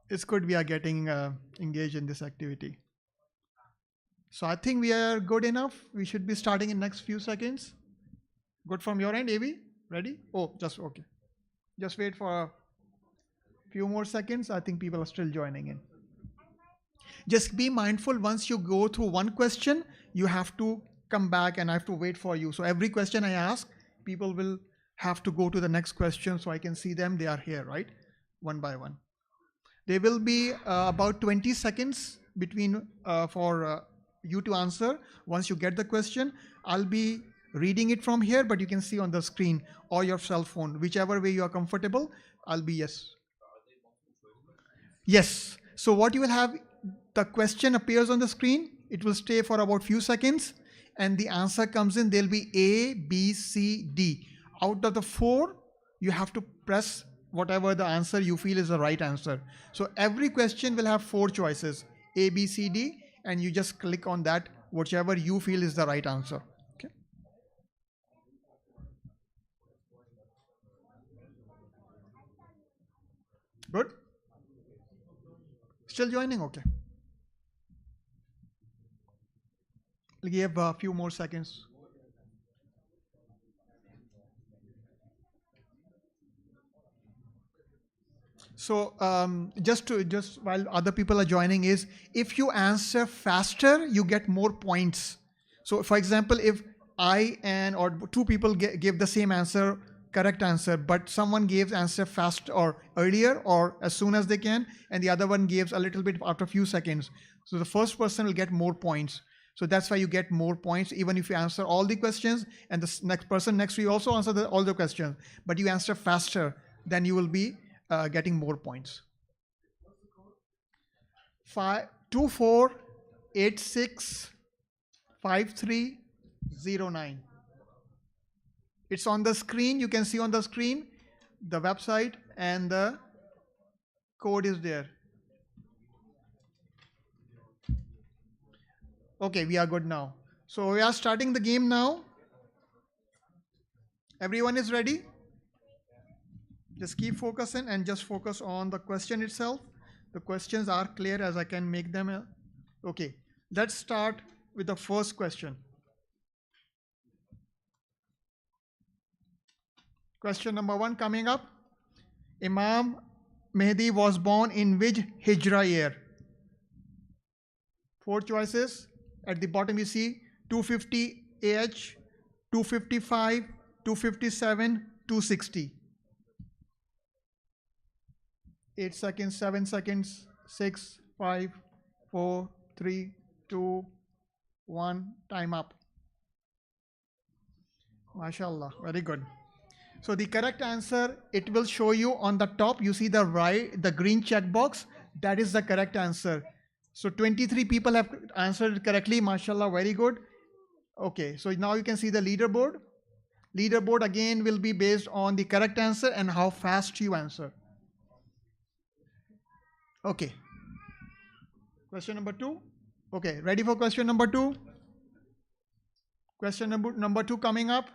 It's good we are getting engaged in this activity. So I think we are good enough. We should be starting in next few seconds. Good from your end, Avi? Ready? Oh, just okay. Just wait for a few more seconds. I think people are still joining in. Just be mindful, once you go through one question, you have to come back and I have to wait for you. So every question I ask, people will have to go to the next question so I can see them. They are here, right? One by one. There will be about 20 seconds between for you to answer. Once you get the question, I'll be reading it from here, but you can see on the screen or your cell phone, whichever way you are comfortable. I'll be yes. Yes. So what you will have, the question appears on the screen. It will stay for about few seconds and the answer comes in. There'll be A, B, C, D. Out of the 4, you have to press whatever the answer you feel is the right answer. So every question will have 4 choices, A, B, C, D, and you just click on that, whichever you feel is the right answer. Okay. Good? Still joining? Okay. We'll give a few more seconds. So just while other people are joining, is if you answer faster, you get more points. So for example, if I or 2 people give the same answer, correct answer, but someone gives answer fast or earlier or as soon as they can, and the other one gives a little bit after a few seconds. So the first person will get more points. So that's why you get more points, even if you answer all the questions and the next person next to you also answer all the questions, but you answer faster, then you will be getting more points. 24865309. It's on the screen. You can see on the screen the website and the code is there. Okay, we are good now. So we are starting the game now. Everyone is ready? Just keep focusing and just focus on the question itself. The questions are clear as I can make them. Okay, let's start with the first question. Question number 1 coming up. Imam Mahdi was born in which Hijra year? 4 choices. At the bottom you see 250 AH, 255, 257, 260. 8 seconds, 7 seconds, 6, 5, 4, 3, 2, 1. Time up. MashaAllah, very good. So the correct answer, it will show you on the top. You see the green check box. That is the correct answer. So 23 people have answered correctly. MashaAllah, very good. Okay, so now you can see the leaderboard. Leaderboard again will be based on the correct answer and how fast you answer. Okay. Question number 2. Okay, ready for question number 2? Question number 2 coming up.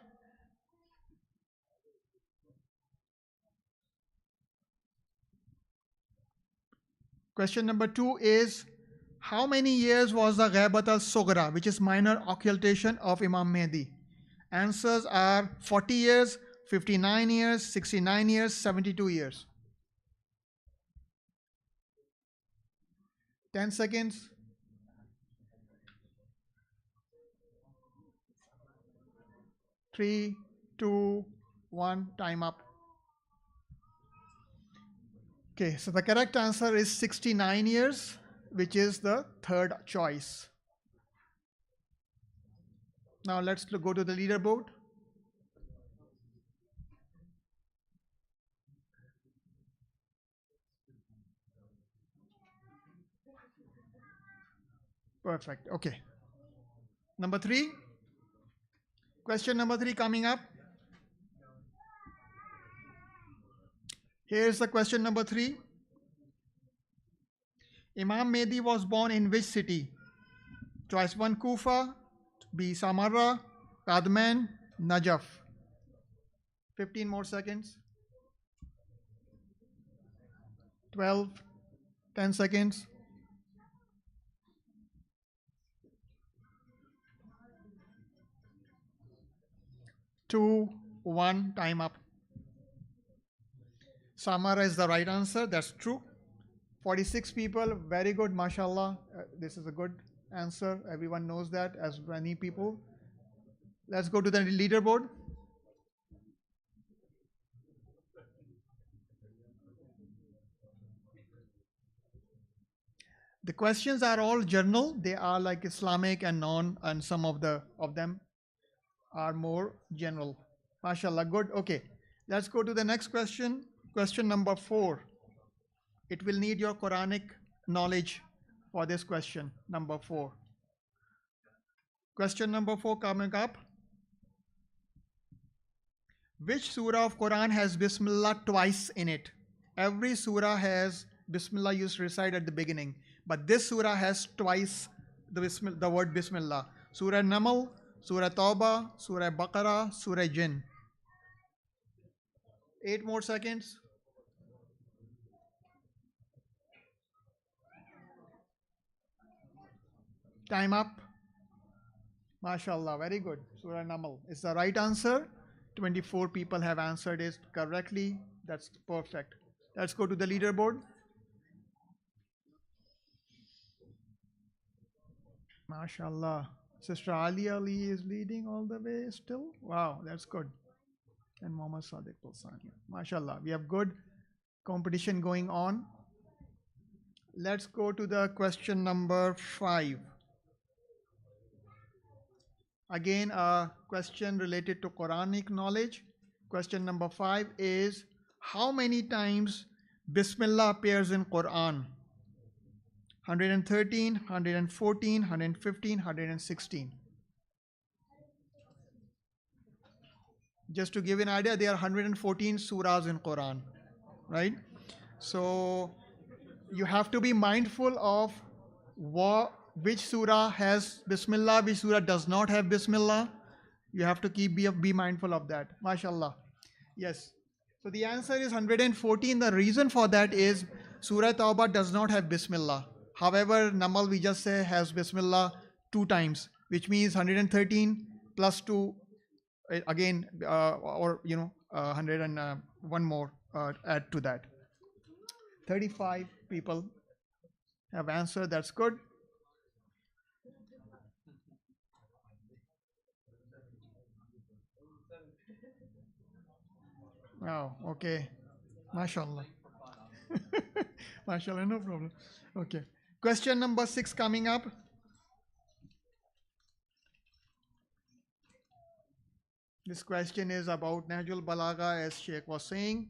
Question number 2 is, how many years was the Ghaibat al-Sughra, which is minor occultation of Imam Mahdi? Answers are 40 years, 59 years, 69 years, 72 years. 10 seconds. 3, 2, 1. Time up. Okay, so the correct answer is 69 years, which is the third choice. Now let's go to the leaderboard. Perfect. Okay. Number 3. Question number 3 coming up. Here's the question number 3. Imam Mahdi was born in which city? Choice 1, Kufa, B, Samarra, Kadman, Najaf. 15 more seconds. 12, 10 seconds. 2, 1. Time up. Samara is the right answer. That's true. 46 people. Very good. MashaAllah. This is a good answer. Everyone knows that, as many people. Let's go to the leaderboard. The questions are all general. They are like Islamic and non, and some of them are more general. MashaAllah, good. Okay, let's go to the next question. Question number 4. It will need your Quranic knowledge for this question, number 4. Question number 4 coming up. Which surah of Quran has Bismillah twice in it? Every surah has Bismillah used to recite at the beginning, but this surah has twice the word Bismillah. Surah Naml, Surah Tawbah, Surah Baqarah, Surah Jinn. 8 more seconds. Time up. MashaAllah, very good. Surah Naml is the right answer. 24 people have answered it correctly. That's perfect. Let's go to the leaderboard. MashaAllah. Sister Ali Ali is leading all the way still. Wow, that's good. And Muhammad Sadiq Pulsani. MashaAllah. We have good competition going on. Let's go to the question number 5. Again, a question related to Quranic knowledge. Question number 5 is, how many times Bismillah appears in Quran? 113, 114, 115, 116. Just to give you an idea, there are 114 surahs in Quran, right? So you have to be mindful of which surah has Bismillah, which surah does not have Bismillah. You have to be mindful of that. MashaAllah. Yes. So the answer is 114. The reason for that is Surah Tawbah does not have Bismillah. However, Namal we just say has Bismillah 2 times, which means 113 plus 2 again, 101 more add to that. 35 people have answered. That's good. Oh, okay. MashaAllah. MashaAllah, no problem. Okay. Question number 6 coming up. This question is about Nahjul Balagha, as Sheikh was saying.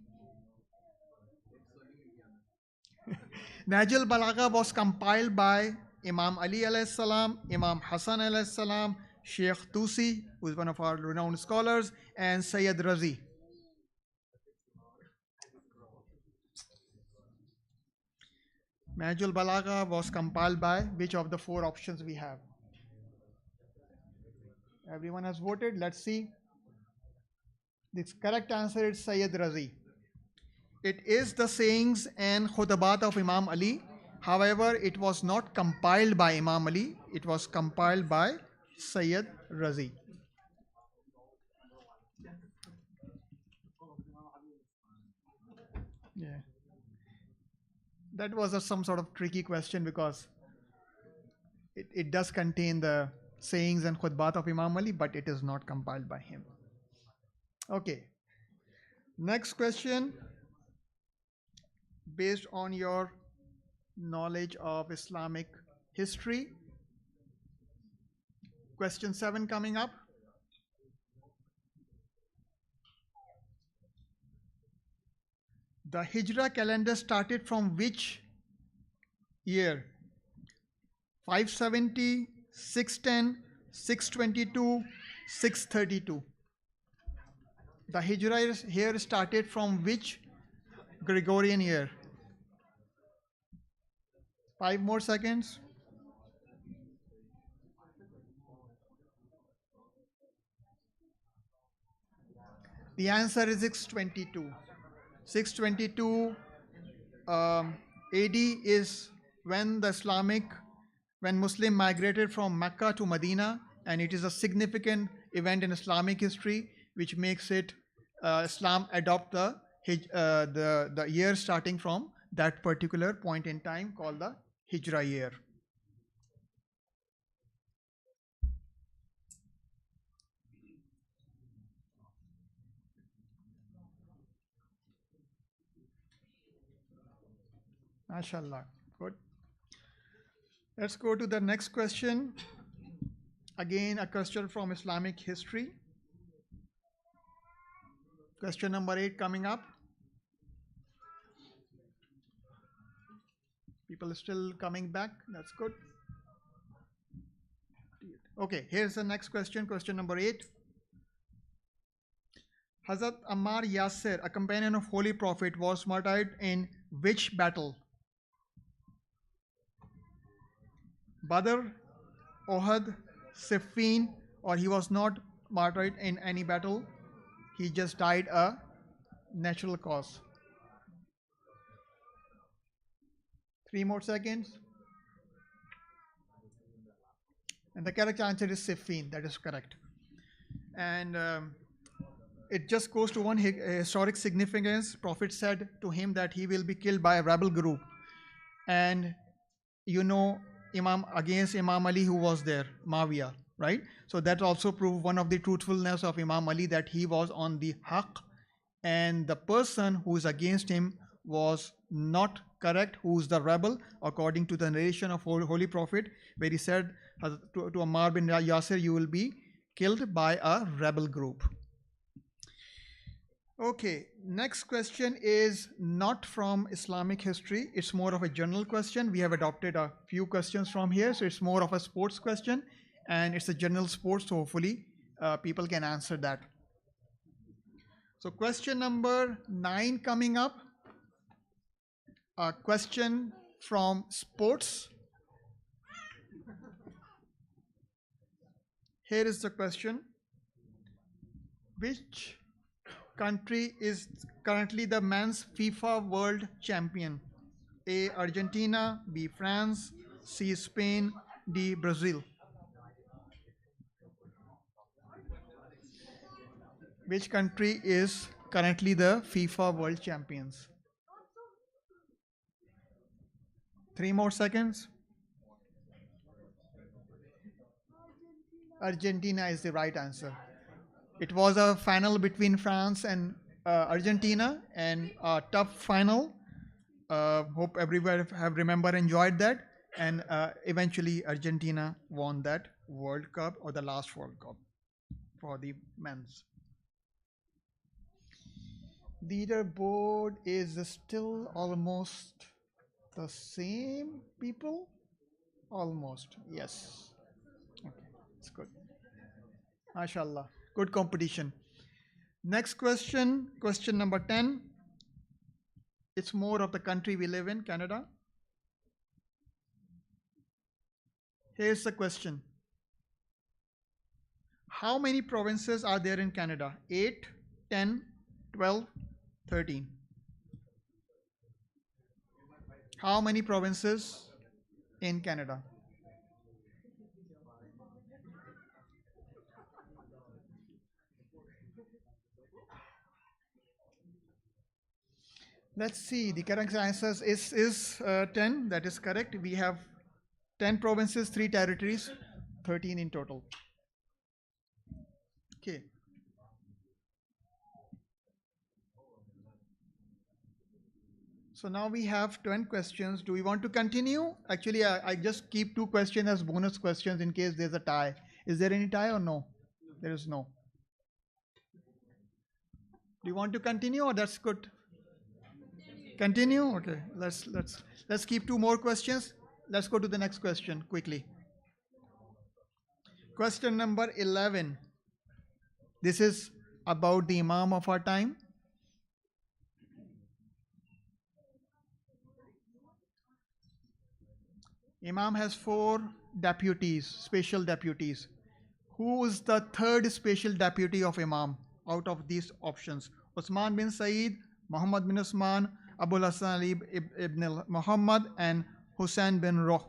Nahjul Balagha was compiled by Imam Ali alayhi salam, Imam Hassan alayhi salam, Sheikh Tusi, who is one of our renowned scholars, and Sayyid Razi. Nahjul Balagha was compiled by which of the 4 options we have? Everyone has voted. Let's see. The correct answer is Sayyid Razi. It is the sayings and khutabat of Imam Ali. However, it was not compiled by Imam Ali. It was compiled by Sayyid Razi. Yeah. That was some sort of tricky question because it does contain the sayings and khutbat of Imam Ali, but it is not compiled by him. Okay. Next question. Based on your knowledge of Islamic history. Question 7 coming up. The Hijra calendar started from which year? 570, 610, 622, 632. The Hijra here started from which Gregorian year? 5 more seconds. The answer is 622. 622 AD is when Muslim migrated from Mecca to Medina, and it is a significant event in Islamic history, which makes it Islam adopt the year starting from that particular point in time called the Hijra year. MashaAllah. Good. Let's go to the next question. Again, a question from Islamic history. Question number 8 coming up. People are still coming back. That's good. Okay, here's the next question. Question number 8. Hazrat Ammar Yasir, a companion of Holy Prophet, was martyred in which battle? Badr, Uhud, Siffin, or he was not martyred in any battle? He just died a natural cause. 3 more seconds. And the correct answer is Siffin. That is correct. And it just goes to one historic significance. Prophet said to him that he will be killed by a rebel group. And you know, against Imam Ali, who was there, Muawiyah, right? So that also proved one of the truthfulness of Imam Ali, that he was on the haqq, and the person who is against him was not correct, who is the rebel, according to the narration of Holy Prophet, where he said to Ammar bin Yasir, you will be killed by a rebel group. Okay, next question is not from Islamic history. It's more of a general question. We have adopted a few questions from here, so it's more of a sports question, and it's a general sports, so hopefully people can answer that. So question number 9 coming up. A question from sports. Here is the question. Which country is currently the men's FIFA World Champion? A. Argentina, B. France, C. Spain, D. Brazil. Which country is currently the FIFA World Champions? 3 more seconds. Argentina is the right answer. It was a final between France and Argentina, and a tough final. Hope everyone have enjoyed that, and eventually Argentina won that World Cup, or the last World Cup for the men's. Leaderboard is still almost the same people. Almost, yes. Okay, it's good. MashaAllah, good competition. Next question, question number 10. It's more of the country we live in, Canada. Here's the question. How many provinces are there in Canada? 8, 10, 12, 13. How many provinces in Canada? Let's see, the correct answer is 10. That is correct. We have 10 provinces, 3 territories, 13 in total. Okay. So now we have 10 questions. Do we want to continue? Actually, I just keep 2 questions as bonus questions in case there's a tie. Is there any tie or no? There is no. Do you want to continue, or that's good? Continue? Okay. Let's keep 2 more questions. Let's go to the next question quickly. Question number 11. This is about the Imam of our time. Imam has 4 deputies, special deputies. Who is the 3rd special deputy of Imam out of these options? Usman bin Saeed, Muhammad bin Usman, Abul Hassan Ali ibn Muhammad, and Hussein bin Roh.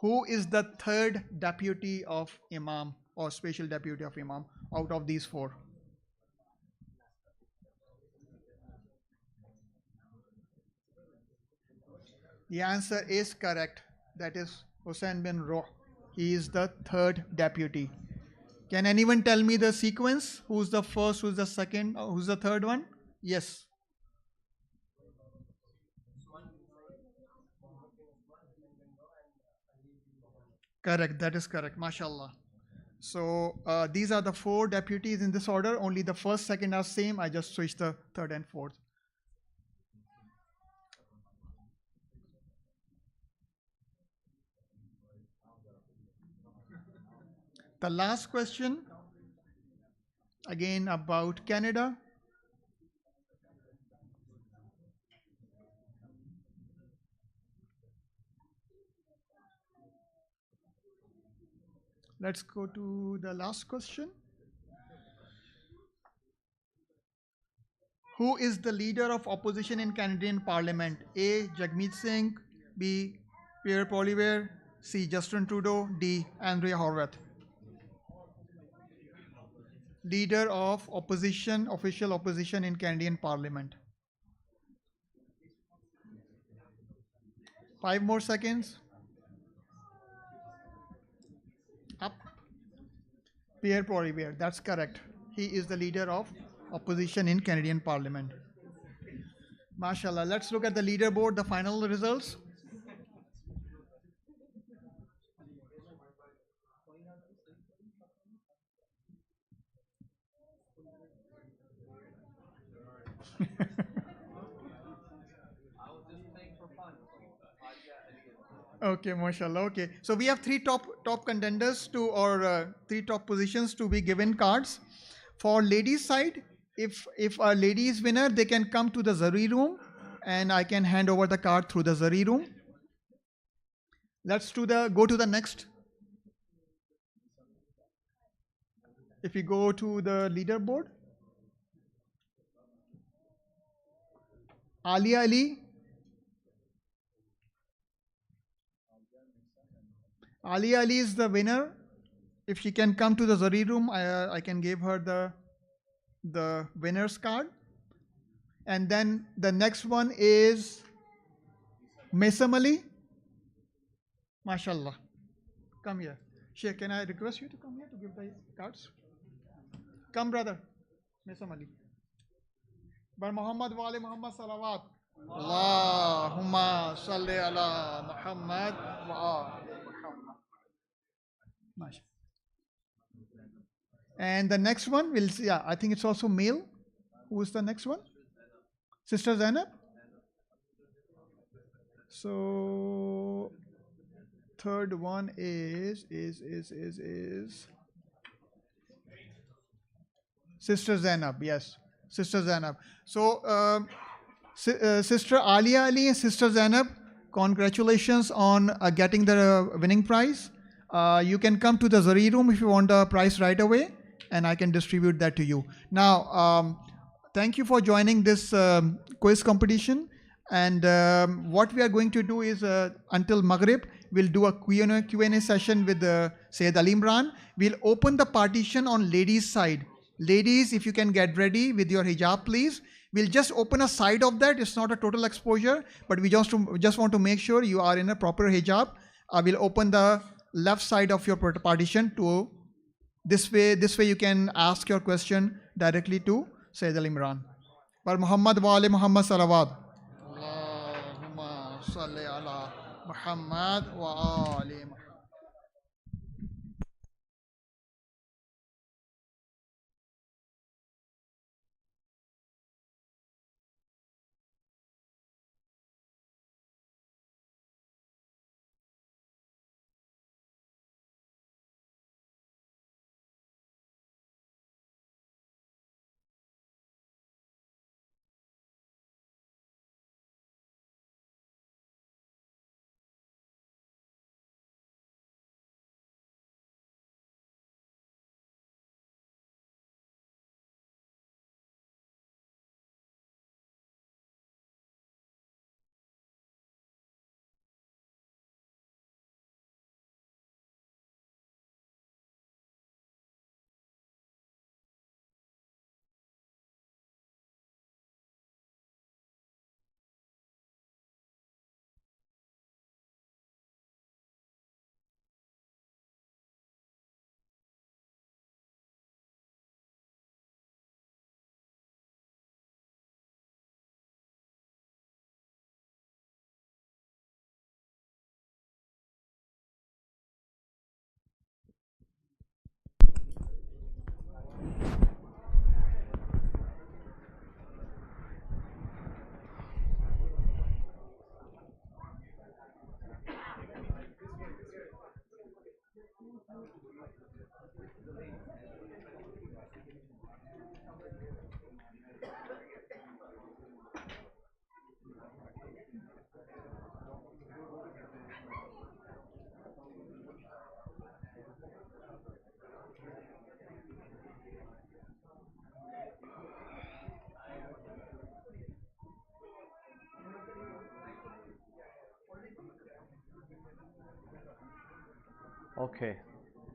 Who is the 3rd deputy of Imam, or special deputy of Imam, out of these 4? The answer is correct. That is Hussein bin Roh. He is the 3rd deputy. Can anyone tell me the sequence? Who's the first, who's the second, who's the 3rd one? Yes. Correct, that is correct. MashaAllah. So these are the 4 deputies in this order. Only the first, second are same. I just switched the 3rd and 4th. The last question, again about Canada. Let's go to the last question. Who is the leader of opposition in Canadian Parliament? A. Jagmeet Singh, B. Pierre Poilievre, C. Justin Trudeau, D. Andrea Horwath. Leader of opposition, official opposition in Canadian Parliament. 5 more seconds. Up. Pierre Poilievre, that's correct. He is the leader of opposition in Canadian Parliament. MashaAllah. Let's look at the leaderboard, the final results. Okay, mashallah. Okay, so we have 3 top contenders to, or 3 top positions to be given cards. For ladies side, if a lady is winner, they can come to the Zari room, and I can hand over the card through the Zari room. Let's go to the next. If we go to the leaderboard, Alia Ali. Alia Ali is the winner. If she can come to the Zari room, I can give her the winner's card. And then the next one is Mesam Ali. MashaAllah. Come here. Sheikh, can I request you to come here to give the cards? Come, brother. Mesam Ali. Bar Muhammad wa ali Muhammad salawat. Allahumma salli ala Muhammad wa ali Muhammad. And the next one will see, yeah, I think it's also male. Who is the next one? Sister Zainab. So third one is Sister Zainab. Yes, Sister Zainab. So Sister Alia Ali and Sister Zainab, congratulations on getting the winning prize. You can come to the Zari room if you want the prize right away, and I can distribute that to you. Now, thank you for joining this quiz competition. And what we are going to do is until Maghrib, we'll do a Q&A session with Sayyid Ali Imran. We'll open the partition on ladies' side. Ladies, if you can get ready with your hijab, please. We'll just open a side of that. It's not a total exposure, but we just want to make sure you are in a proper hijab. We'll open the left side of your partition to this way. This way you can ask your question directly to Sayyid Ali Imran. Par Muhammad wa ali Muhammad salawat. Allahumma salli ala Muhammad wa ali Muhammad. Okay,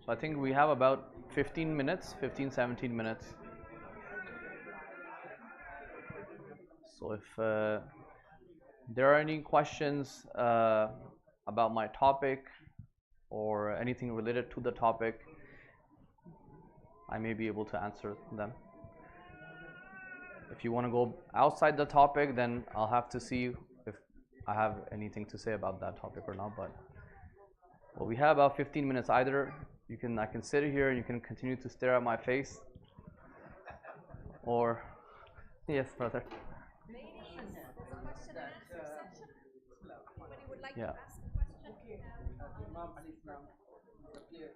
so I think we have about 15 minutes, 17 minutes. So if there are any questions about my topic or anything related to the topic, I may be able to answer them. If you want to go outside the topic, then I'll have to see if I have anything to say about that topic or not. But well, we have about 15 minutes. Either I can sit here and you can continue to stare at my face, or yes, brother. Ladies, there's a question and answer session. Anybody would like Yeah. to ask a question? Imam Ali Islam clear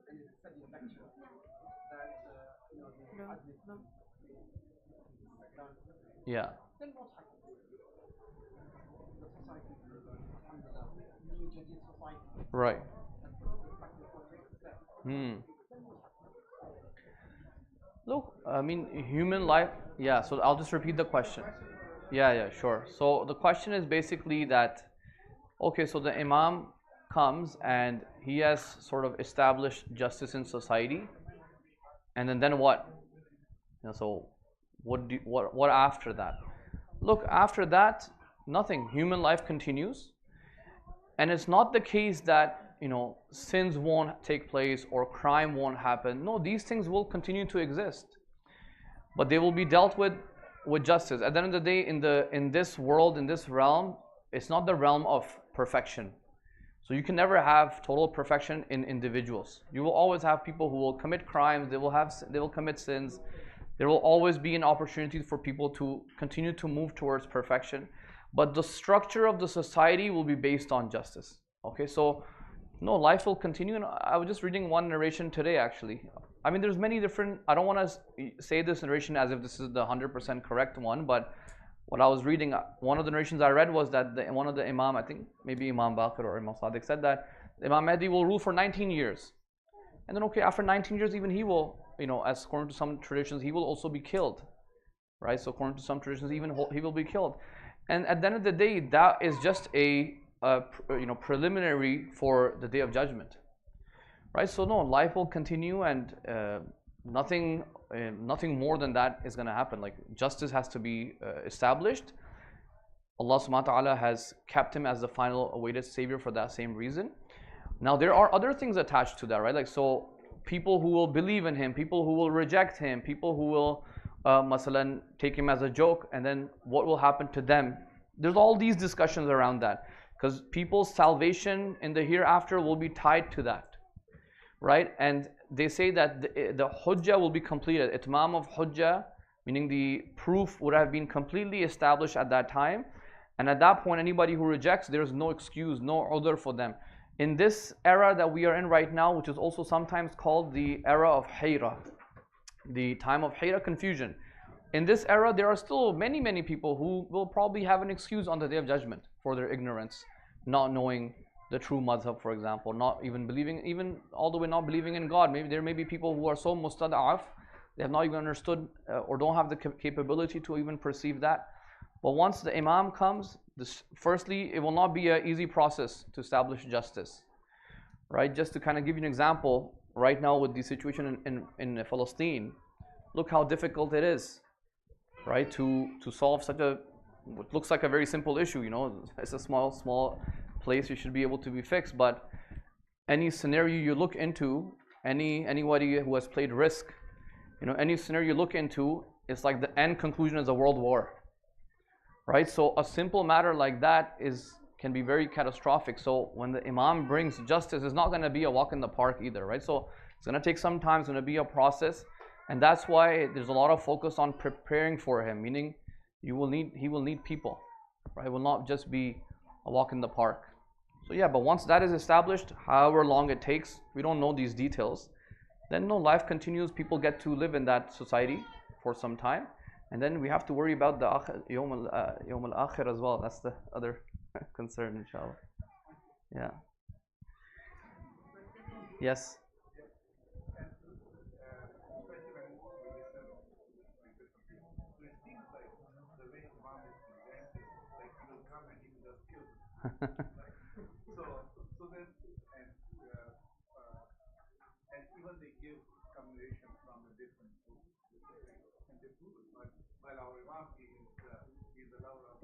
and he said in the lecture that Yeah. then what happened? The society, alhamdulillah, new Jadid society. Right. Look, I mean, human life. Yeah. So I'll just repeat the question. Yeah, sure. So the question is basically that, okay, so the Imam comes and he has sort of established justice in society, and then what? So what after that? Look, after that, nothing. Human life continues, and it's not the case that sins won't take place or crime won't happen. No, these things will continue to exist, but they will be dealt with with justice. At the end of the day, in this world, in this realm, it's not the realm of perfection. So you can never have total perfection in individuals. You will always have people who will commit crimes, they will commit sins. There will always be an opportunity for people to continue to move towards perfection. But the structure of the society will be based on justice. Okay, so no, life will continue. And I was just reading one narration today actually. I mean, there's many different, I don't want to say this narration as if this is the 100% correct one, but what I was reading, one of the narrations I read was that one of the Imam, I think maybe Imam Baqir or Imam Sadiq, said that Imam Mahdi will rule for 19 years. And then okay, after 19 years even he will, as according to some traditions, he will also be killed. Right? So according to some traditions, even he will be killed. And at the end of the day, that is just a preliminary for the Day of Judgment. Right? So no, life will continue, and nothing more than that is going to happen. Like justice has to be established. Allah subhanahu wa ta'ala has kept him as the final awaited savior for that same reason. Now there are other things attached to that, right? Like, so people who will believe in him, people who will reject him, people who will masalan take him as a joke, and then what will happen to them. There's all these discussions around that, because people's salvation in the hereafter will be tied to that, right? And they say that the hujjah will be completed. Itmam of hujjah, meaning the proof would have been completely established at that time, and at that point anybody who rejects, there's no excuse, no udhr for them. In this era that we are in right now, which is also sometimes called the era of Hayra, the time of Hayra, confusion. In this era, there are still many people who will probably have an excuse on the Day of Judgment for their ignorance, not knowing the true madhab, for example, not even believing, even all the way not believing in God. Maybe there may be people who are so mustad'af, they have not even understood or don't have the capability to even perceive that. But once the Imam comes, firstly, it will not be an easy process to establish justice, right? Just to kind of give you an example, right now with the situation in Palestine, look how difficult it is, right, to solve such a, what looks like a very simple issue. It's a small place, you should be able to be fixed. But any scenario you look into, anybody who has played Risk, any scenario you look into, it's like the end conclusion is a world war. Right, so a simple matter like that can be very catastrophic. So when the Imam brings justice, it's not going to be a walk in the park either, right? So it's going to take some time. It's going to be a process, and that's why there's a lot of focus on preparing for him. Meaning, he will need people, right? It will not just be a walk in the park. So yeah, but once that is established, however long it takes, we don't know these details. Then no, life continues. People get to live in that society for some time. And then we have to worry about the Yawm al-Akhir as well. That's the other concern, inshallah. Yeah. Yes. And even they give combinations from the different groups, and they prove it. But while our Imam is the lover of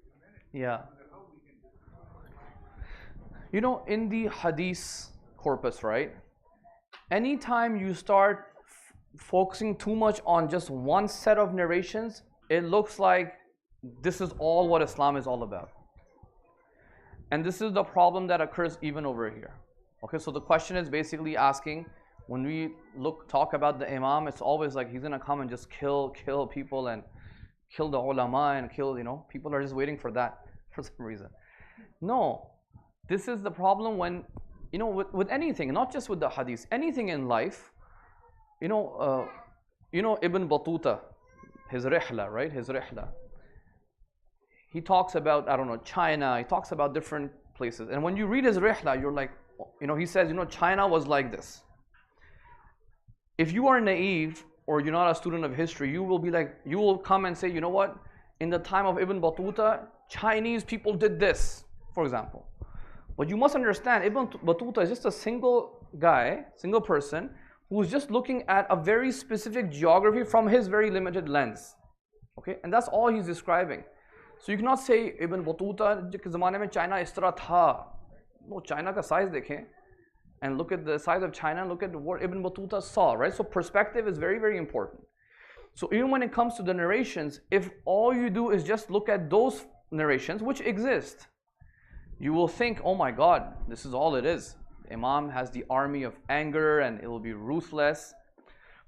humanity, yeah. so how we can just in the hadith corpus, right? Anytime you start focusing too much on just one set of narrations, it looks like this is all what Islam is all about. And this is the problem that occurs even over here. Okay, so the question is basically asking, when we talk about the Imam, it's always like he's going to come and just kill people and kill the ulama and kill, people are just waiting for that for some reason. No, this is the problem when, with anything, not just with the hadith, anything in life, Ibn Battuta, his rihla, right? His rihla. He talks about, China, he talks about different places. And when you read his rihla, you're like, he says, China was like this. If you are naive or you're not a student of history, you will come and say, you know what? In the time of Ibn Battuta, Chinese people did this, for example. But you must understand, Ibn Battuta is just a single person, who's just looking at a very specific geography from his very limited lens. Okay? And that's all he's describing. So you cannot say Ibn Battuta ke zamane mein China is tarah tha. No, China ka size dekhein and look at the size of China and look at what Ibn Battuta saw, right? So perspective is very, very important. So even when it comes to the narrations, if all you do is just look at those narrations which exist, you will think, oh my God, this is all it is. The Imam has the army of anger and it will be ruthless.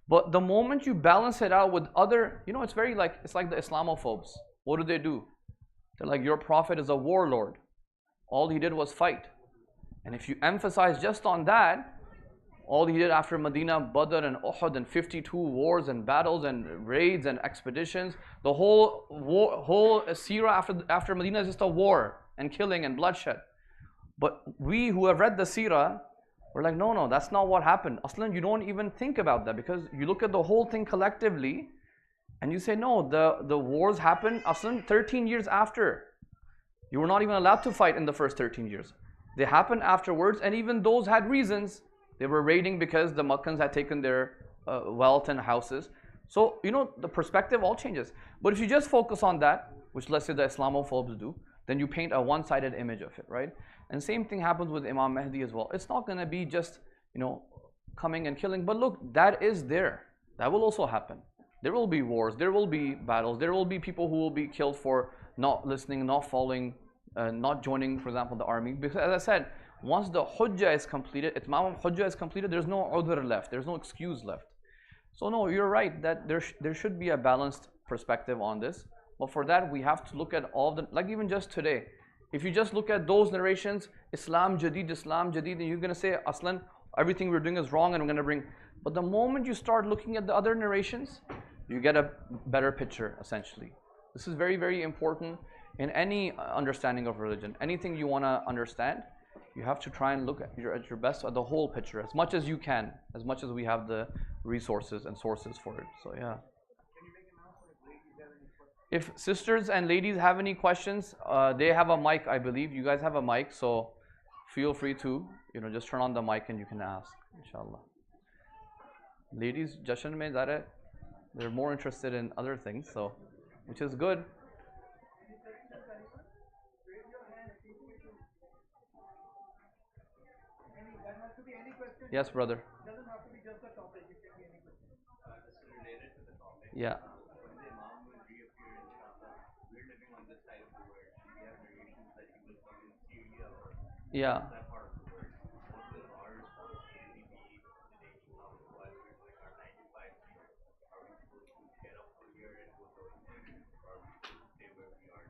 But the moment you balance it out with other, it's like the Islamophobes. What do? They're like, your prophet is a warlord. All he did was fight. And if you emphasize just on that, all he did after Medina, Badr and Uhud and 52 wars and battles and raids and expeditions, the whole seerah after Medina is just a war and killing and bloodshed. But we who have read the seerah, we're like, no, that's not what happened. Aslan, you don't even think about that, because you look at the whole thing collectively and you say, no, the wars happened, Aslan, 13 years after. You were not even allowed to fight in the first 13 years. They happened afterwards, and even those had reasons. They were raiding because the Makkans had taken their wealth and houses. So, the perspective all changes. But if you just focus on that, which let's say the Islamophobes do, then you paint a one-sided image of it, right? And same thing happens with Imam Mahdi as well. It's not going to be just, coming and killing. But look, that is there. That will also happen. There will be wars. There will be battles. There will be people who will be killed for not listening, not following, not joining, for example, the army. Because as I said, once the hujjah is completed, Imam hujjah is completed, there's no udhr left. There's no excuse left. So no, you're right that there should be a balanced perspective on this. But for that, we have to look at all the, like even just today, if you just look at those narrations, Islam Jadid, and you're going to say, Aslan, everything we're doing is wrong and we're going to bring. But the moment you start looking at the other narrations, you get a better picture, essentially. This is very, very important in any understanding of religion. Anything you want to understand, you have to try and look at your best at the whole picture, as much as you can, as much as we have the resources and sources for it. So yeah. If sisters and ladies have any questions, they have a mic, I believe. You guys have a mic, so feel free to, just turn on the mic and you can ask, inshallah. Ladies, Jashan mein zara, they're more interested in other things, so, which is good. Yes, brother. Doesn't have to be just the topic, it can be any question. This is related to the topic. Yeah. When the Imam will reappear in Shaba, we're living on this side of the world, and we have narrations that he will come in Syria or that part of the world. What will our responsibility be in the nation now while we're doing our 9 to 5 here? Are we supposed to get up for here and go to or are we supposed to stay where we are?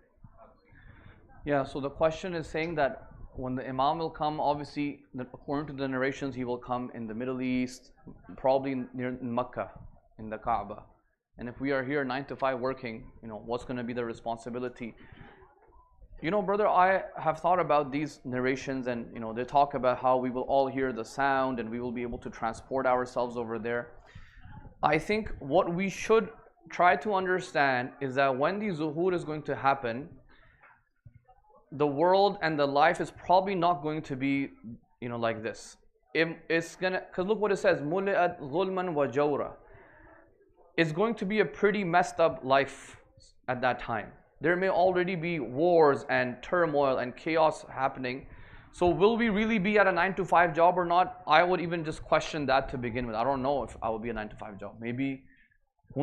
Yeah, so the question is saying that when the Imam will come, obviously, according to the narrations, he will come in the Middle East, probably near Mecca, in the Kaaba. And if we are here 9 to 5 working, what's going to be the responsibility? Brother, I have thought about these narrations, and they talk about how we will all hear the sound and we will be able to transport ourselves over there. I think what we should try to understand is that when the zuhur is going to happen, the world and the life is probably not going to be, like this. It's gonna, because look what it says, muli'at zulman wa jawra. It's going to be a pretty messed up life at that time. There may already be wars and turmoil and chaos happening. So will we really be at a 9 to 5 job or not? I would even just question that to begin with. I don't know if I will be a 9 to 5 job. Maybe